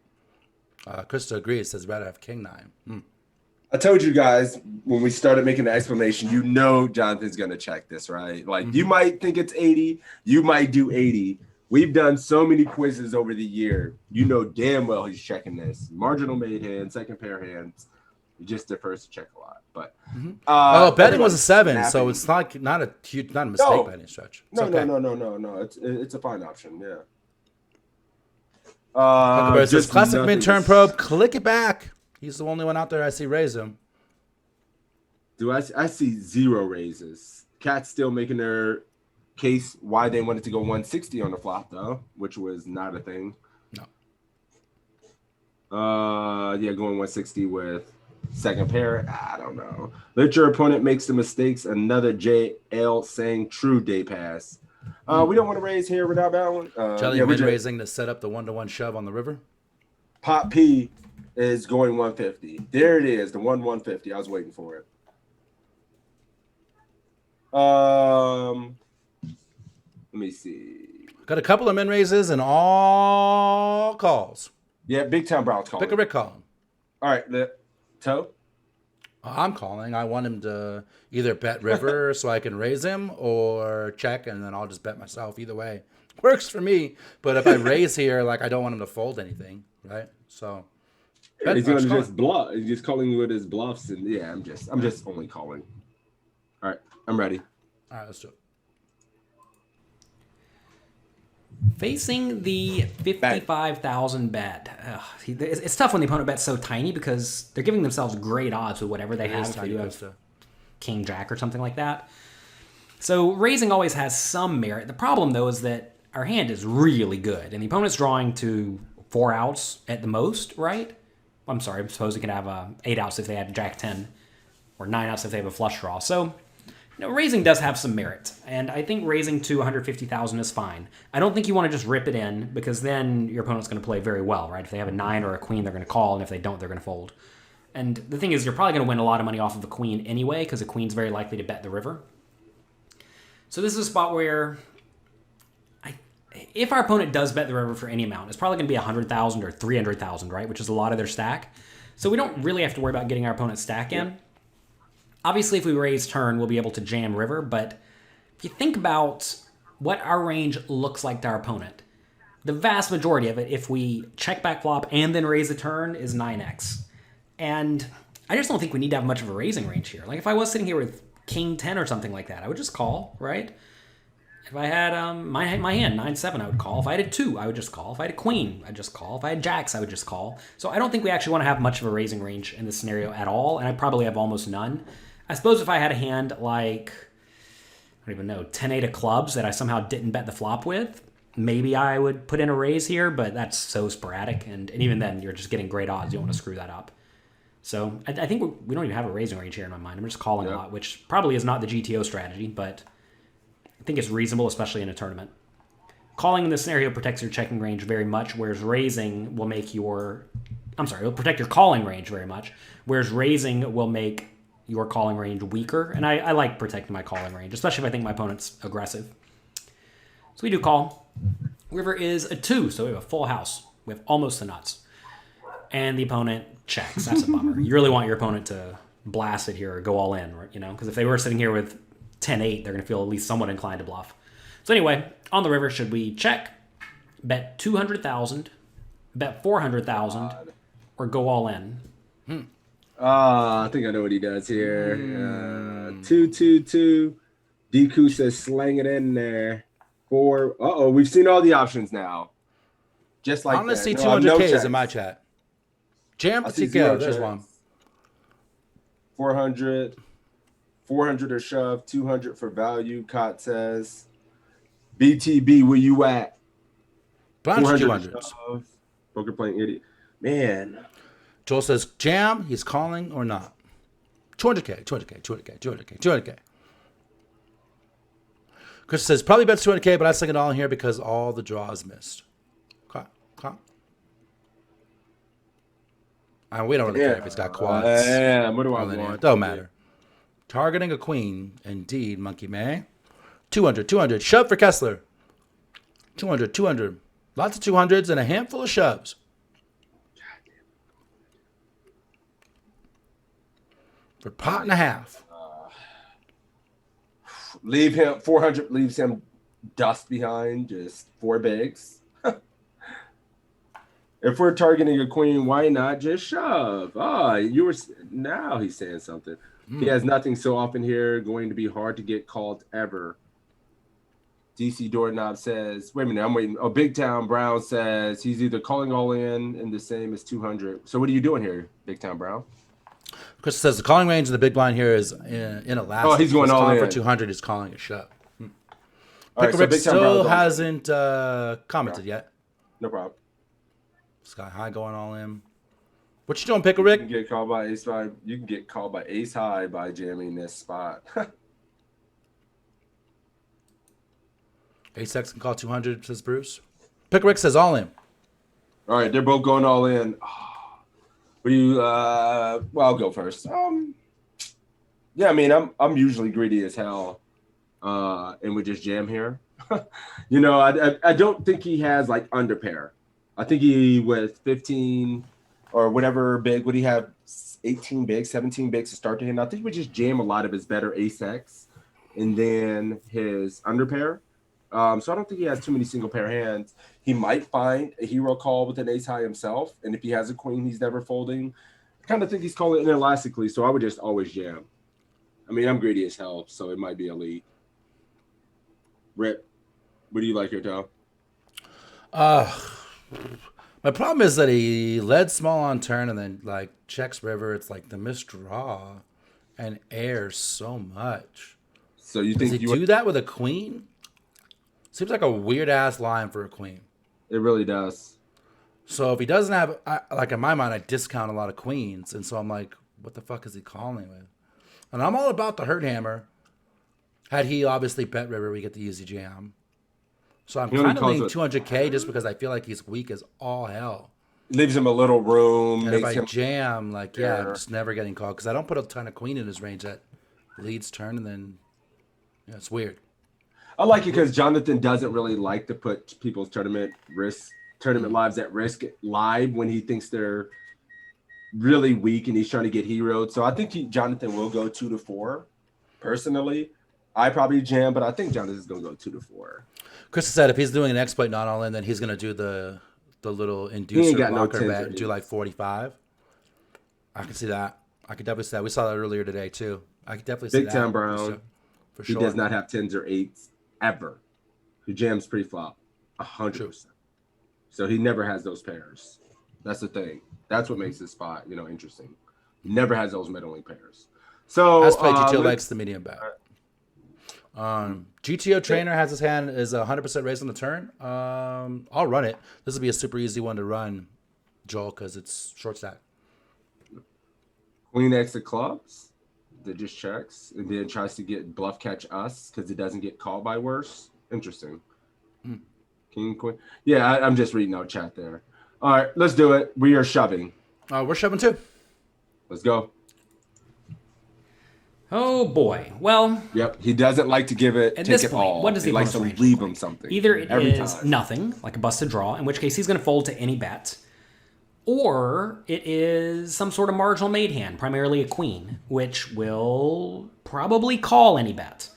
Krista agrees, says rather have king 9. I told you guys when we started making the explanation, Jonathan's going to check this, right? Like you might think it's 80, you might do 80. We've done so many quizzes over the year. You know damn well he's checking this. Marginal made hand, second pair hands. He just defers to check a lot. But betting was a 7, so it's not a mistake by any stretch. No. It's a fine option, yeah. Just classic mid-turn probe. Click it back. He's the only one out there I see raise him. I see 0 raises. Cat's still making their case why they wanted to go 160 on the flop, though, which was not a thing. No. Going 160 with second pair. I don't know. Let your opponent make some mistakes. Another JL saying true day pass. We don't want to raise here without balance. Jelly raising to set up the 1-to-1 shove on the river. Pop P is going 150. There it is, the 150. I was waiting for it. Let me see. Got a couple of min raises and all calls. Yeah, Big Town Brown's calling. Pick a Rick calling. All right, Toe? I'm calling. I want him to either bet river so I can raise him or check, and then I'll just bet myself. Either way. Works for me. But if I raise here, like I don't want him to fold anything, right? So he's gonna just bluff. He's just calling with his bluffs, and yeah, I'm just only calling. All right, I'm ready. All right, let's do it. Facing the 55,000 bet. It's tough when the opponent bets so tiny because they're giving themselves great odds with whatever they have. If they do have king jack or something like that. So raising always has some merit. The problem though is that our hand is really good, and the opponent's drawing to 4 outs at the most, right? I'm sorry, I suppose we can have 8 outs if they had Jack 10, or 9 outs if they have a flush draw. So, raising does have some merit, and I think raising to 150,000 is fine. I don't think you want to just rip it in, because then your opponent's going to play very well, right? If they have a 9 or a queen, they're going to call, and if they don't, they're going to fold. And the thing is, you're probably going to win a lot of money off of a queen anyway, because a queen's very likely to bet the river. So this is a spot where if our opponent does bet the river for any amount, it's probably going to be 100,000 or 300,000, right? Which is a lot of their stack. So we don't really have to worry about getting our opponent's stack in. Obviously, if we raise turn, we'll be able to jam river. But if you think about what our range looks like to our opponent, the vast majority of it, if we check back flop and then raise a turn, is 9x. And I just don't think we need to have much of a raising range here. Like if I was sitting here with king 10 or something like that, I would just call, right? If I had my hand 9-7, I would call. If I had a 2, I would just call. If I had a queen, I'd just call. If I had jacks, I would just call. So I don't think we actually want to have much of a raising range in this scenario at all, and I probably have almost none. I suppose if I had a hand like, I don't even know, 10-8 of clubs that I somehow didn't bet the flop with, maybe I would put in a raise here, but that's so sporadic, and even then, you're just getting great odds. You don't want to screw that up. So I think we don't even have a raising range here in my mind. I'm just calling a lot, which probably is not the GTO strategy, but I think it's reasonable, especially in a tournament. Calling in this scenario protects your checking range very much, whereas raising will make it'll protect your calling range very much, whereas raising will make your calling range weaker, and I like protecting my calling range, especially if I think my opponent's aggressive. So we do call. River is a 2, so we have a full house. We have almost the nuts. And the opponent checks. That's a bummer. You really want your opponent to blast it here or go all in, because if they were sitting here with 10-8, they're going to feel at least somewhat inclined to bluff. So anyway, on the river, should we check, bet 200,000, bet 400,000, or go all in? I think I know what he does here. 2-2-2. Deku says slang it in there. 4. We've seen all the options now. Just like I'm gonna that. see No, 200Ks in my chat. Jam I see TKO. 0 There's checks. one. 400 or shove. 200 for value. Cot says. BTB, where you at? Bunch of 400 200s. shove. Poker playing idiot. Man. Joel says jam. He's calling or not. 200K. 200K. Chris says probably bets 200K, but I stick it all in here because all the draws missed. Okay. And we don't really care if it's got quads. Yeah, what do I Linear. want? Don't matter. Targeting a queen. Indeed, Monkey May. 200. Shove for Kessler. 200. Lots of 200s and a handful of shoves. For pot and a half. Leave him 400 leaves him dust behind, just 4 bigs. If we're targeting a queen, why not just shove? Now he's saying something. He has nothing so often here, going to be hard to get called ever. DC Doorknob says, wait a minute, I'm waiting. Big Town Brown says he's either calling all in and the same as 200. So what are you doing here, Big Town Brown? Chris says the calling range in the big blind here is inelastic. Oh, he's going all calling in. for 200. He's calling a shove. All right, so Rick Big Town still Brown's hasn't commented yet. No problem. Sky High going all in. What you doing, Pickle Rick? You can get called by Ace High. You can get called by Ace High by jamming this spot. Ace X can call 200, says Bruce. Pickle Rick says all in. All right, they're both going all in. What do you? Well, I'll go first. Yeah, I mean, I'm usually greedy as hell, and we just jam here. I don't think he has like under pair. I think he with 15 or whatever big. Would he have 18 bigs, 17 bigs to start to him? I think we just jam a lot of his better ace X, and then his under pair. So I don't think he has too many single pair hands. He might find a hero call with an ace high himself, and if he has a queen, he's never folding. I kind of think he's calling it inelastically, so I would just always jam. I mean, I'm greedy as hell, so it might be elite. Rip, what do you like here, Tom? My problem is that he led small on turn and then like checks river. It's like the misdraw and airs so much. So you Does think he do that with a queen? Seems like a weird ass line for a queen. It really does. So if he doesn't have, like in my mind, I discount a lot of queens, and so I'm like, what the fuck is he calling with? And I'm all about the hurt hammer. Had he obviously bet river, we get the easy jam. So I'm He only kind of calls leaning it- 200K just because I feel like he's weak as all hell. Leaves him a little room. And if Makes I him jam, like, yeah, I'm Yeah. just never getting called because I don't put a ton of queen in his range that leads turn, and then it's weird. I like it because Jonathan doesn't really like to put people's tournament lives at risk live when he thinks they're really weak and he's trying to get heroed. So I think Jonathan will go 2 to 4. Personally, I probably jam, but I think Jonathan's gonna go 2 to 4. Chris said if he's doing an exploit not all in, then he's gonna do the little ain't inducer got no blocker tens bet or and do eights. like 45. I can see that. I could definitely see that. We saw that earlier today too. I could definitely see Big that. Town Brown. For He sure. does not have 10s or 8s ever. He jams pre-flop 100%. So he never has those pairs. That's the thing. That's what makes this spot, interesting. He never has those middling pairs. So Let's play GTO likes the medium bet. GTO trainer has his hand is 100% raised on the turn. I'll run it. This will be a super easy one to run, Joel, because it's short stack. Queen X of clubs that just checks and then tries to get bluff catch us because it doesn't get called by worse. Interesting. King, queen. Yeah, I'm just reading out chat there. All right, let's do it. We are shoving. We're shoving too. Let's go. Oh boy. Well. Yep. He doesn't like to give it. At take this it point, all. what does he likes to range leave look him like? something? Either it every is time. nothing, like a busted draw, in which case he's going to fold to any bet, or it is some sort of marginal made hand, primarily a queen, which will probably call any bet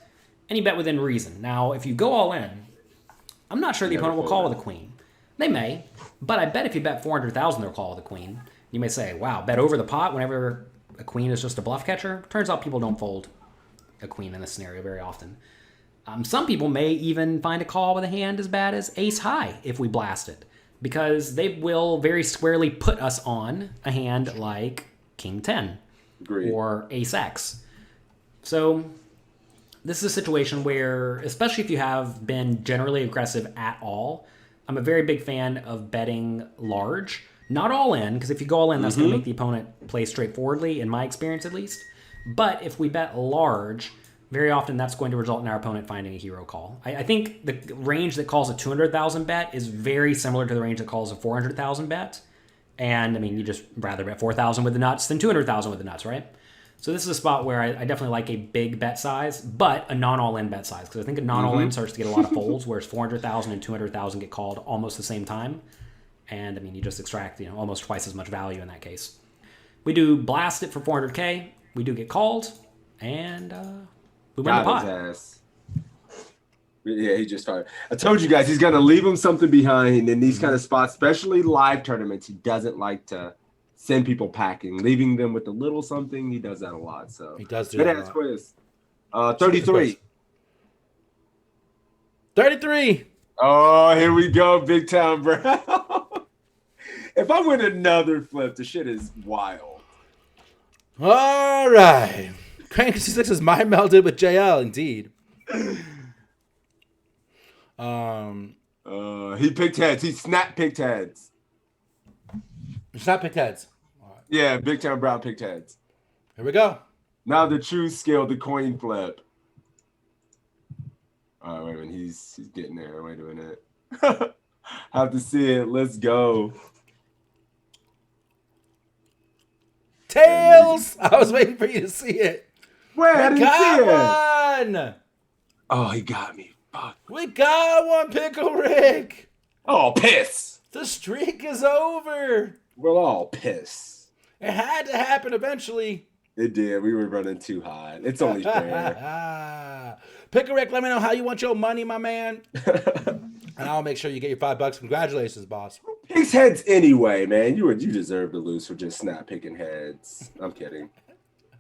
within reason. Now, if you go all in, I'm not sure the opponent will call with a queen. They may, but I bet if you bet 400,000, they'll call with a queen. You may say, "Wow, bet over the pot whenever a queen is just a bluff catcher." Turns out people don't fold a queen in this scenario very often. Some people may even find a call with a hand as bad as ace high if we blast it, because they will very squarely put us on a hand like king 10 or ace x. So this is a situation where, especially if you have been generally aggressive at all, I'm a very big fan of betting large. Not all in, because if you go all in, that's going to make the opponent play straightforwardly, in my experience at least. But if we bet large, very often that's going to result in our opponent finding a hero call. I think the range that calls a 200,000 bet is very similar to the range that calls a 400,000 bet. And, I mean, you just rather bet 4,000 with the nuts than 200,000 with the nuts, right? So this is a spot where I definitely like a big bet size, but a non-all-in bet size, because I think a non-all-in starts to get a lot of folds, whereas 400,000 and 200,000 get called almost the same time. And, I mean, you just extract, almost twice as much value in that case. We do blast it for 400K. We do get called, and we win the pot. His ass. Yeah, he just fired. I told you guys he's going to leave him something behind in these kind of spots, especially live tournaments. He doesn't like to send people packing, leaving them with a little something. He does that a lot. So he does do that a lot. Quiz. 33. 33. Oh, here we go, Big Town Brown. If I win another flip, the shit is wild. All right. Crank 66 is mind melded with JL, indeed. He picked heads. He snap picked heads. Snap picked heads. Right. Yeah, Big Town Brown picked heads. Here we go. Now the true skill, the coin flip. All right, wait a minute. He's getting there. Wait a minute. Have to see it. Let's go. Tails! I was waiting for you to see it. Wait, I didn't see it. One. Oh, he got me. Fuck. We got one, Pickle Rick. Oh, piss. The streak is over. We're all pissed. It had to happen eventually. It did. We were running too high. It's only fair. Pickle Rick, let me know how you want your money, my man. And I'll make sure you get your $5. Congratulations, boss. Picks heads anyway, man. You deserve to lose for just snap picking heads. I'm kidding.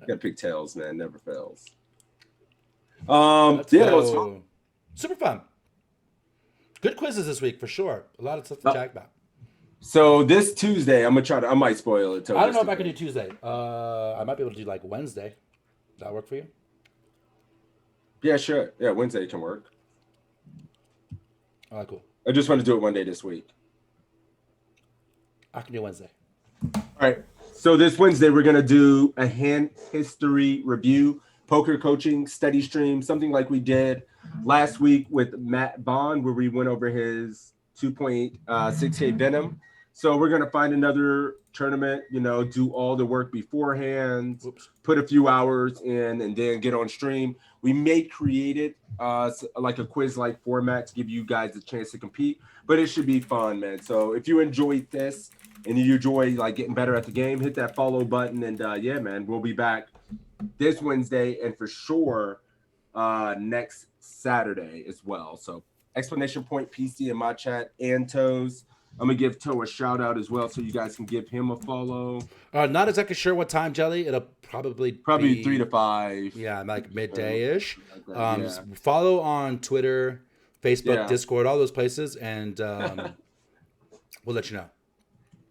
You gotta pick tails, man. Never fails. That was fun. Super fun. Good quizzes this week for sure. A lot of stuff to chat about. So this Tuesday, I might spoil it. I don't know if I can do Tuesday. I might be able to do like Wednesday. Does that work for you? Yeah, sure. Yeah, Wednesday can work. All right, cool. I just want to do it one day this week. I can do Wednesday. All right. So this Wednesday, we're going to do a hand history review, poker coaching, study stream, something like we did last week with Matt Bond, where we went over his 2.6K Venom. So we're going to find another tournament, do all the work beforehand, put a few hours in, and then get on stream. We may create it like a quiz-like format to give you guys a chance to compete, but it should be fun, man. So if you enjoyed this and you enjoy like getting better at the game, hit that follow button. And yeah, man, we'll be back this Wednesday and for sure next Saturday as well. So exclamation point PC in my chat and Toes. I'm going to give Toe a shout out as well so you guys can give him a follow. Not exactly sure what time, Jelly. It'll probably be 3 to 5. Yeah, like midday-ish. Yeah. Follow on Twitter, Facebook, Yeah. Discord, all those places, and we'll let you know.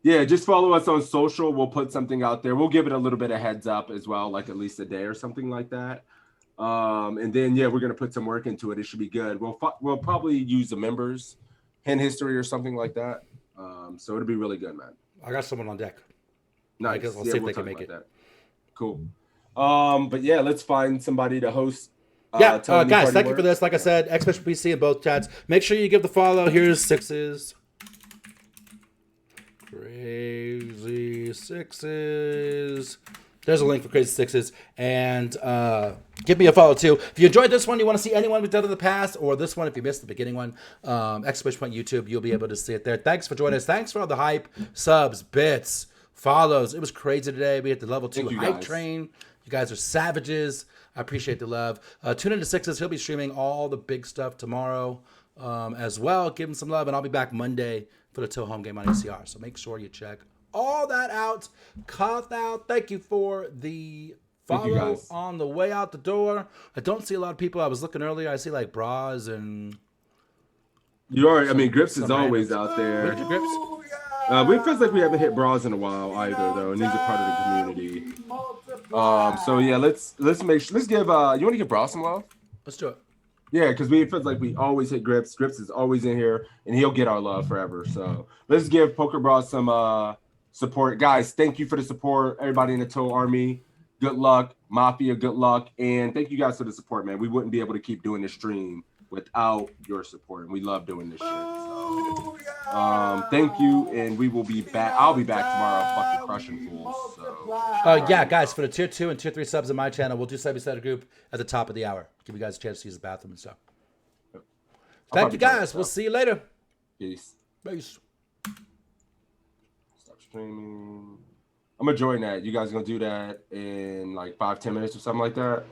Yeah, just follow us on social. We'll put something out there. We'll give it a little bit of heads up as well, like at least a day or something like that. And then we're gonna put some work into it. It should be good. We'll probably use the members hand history or something like that. So it'll be really good, man. I got someone on deck. Nice. I'll see if they can make it. That. Cool. But yeah, let's find somebody to host. Guys, thank you for this. Like I said, X-Special PC in both chats. Make sure you give the follow. Here's sixes. Crazy Sixes. There's a link for Crazy Sixes. And give me a follow too. If you enjoyed this one, you want to see anyone we've done in the past, or this one, if you missed the beginning one, YouTube, you'll be able to see it there. Thanks for joining us. Thanks for all the hype, subs, bits, follows. It was crazy today. We hit the level 2 hype train. You guys are savages. I appreciate the love. Tune into Sixes. He'll be streaming all the big stuff tomorrow as well. Give him some love, and I'll be back Monday for the Till home game on ACR. So make sure you check all that out. Kothal, thank you for the follow on the way out the door. I don't see a lot of people. I was looking earlier. I see like bras and... Grips is always out there. Grips? We feels like we haven't hit bras in a while either, though, and these are part of the community. So yeah, let's give. You want to give Bra some love? Let's do it. Yeah, because we feel like we always hit Grips. Grips is always in here, and he'll get our love forever. So let's give Poker Bra some support, guys. Thank you for the support, everybody in the Toe Army. Good luck, Mafia. Good luck, and thank you guys for the support, man. We wouldn't be able to keep doing this stream without your support, and we love doing this shit. So, thank you, and we will be back. I'll be back tomorrow, fucking crushing fools. So, guys, for the tier 2 and tier 3 subs in my channel, we'll do sub-set group at the top of the hour. Give you guys a chance to use the bathroom and stuff. Thank you, guys. We'll see you later. Peace. Peace. Stop streaming. I'm gonna join that. You guys gonna do that in like 5-10 minutes or something like that?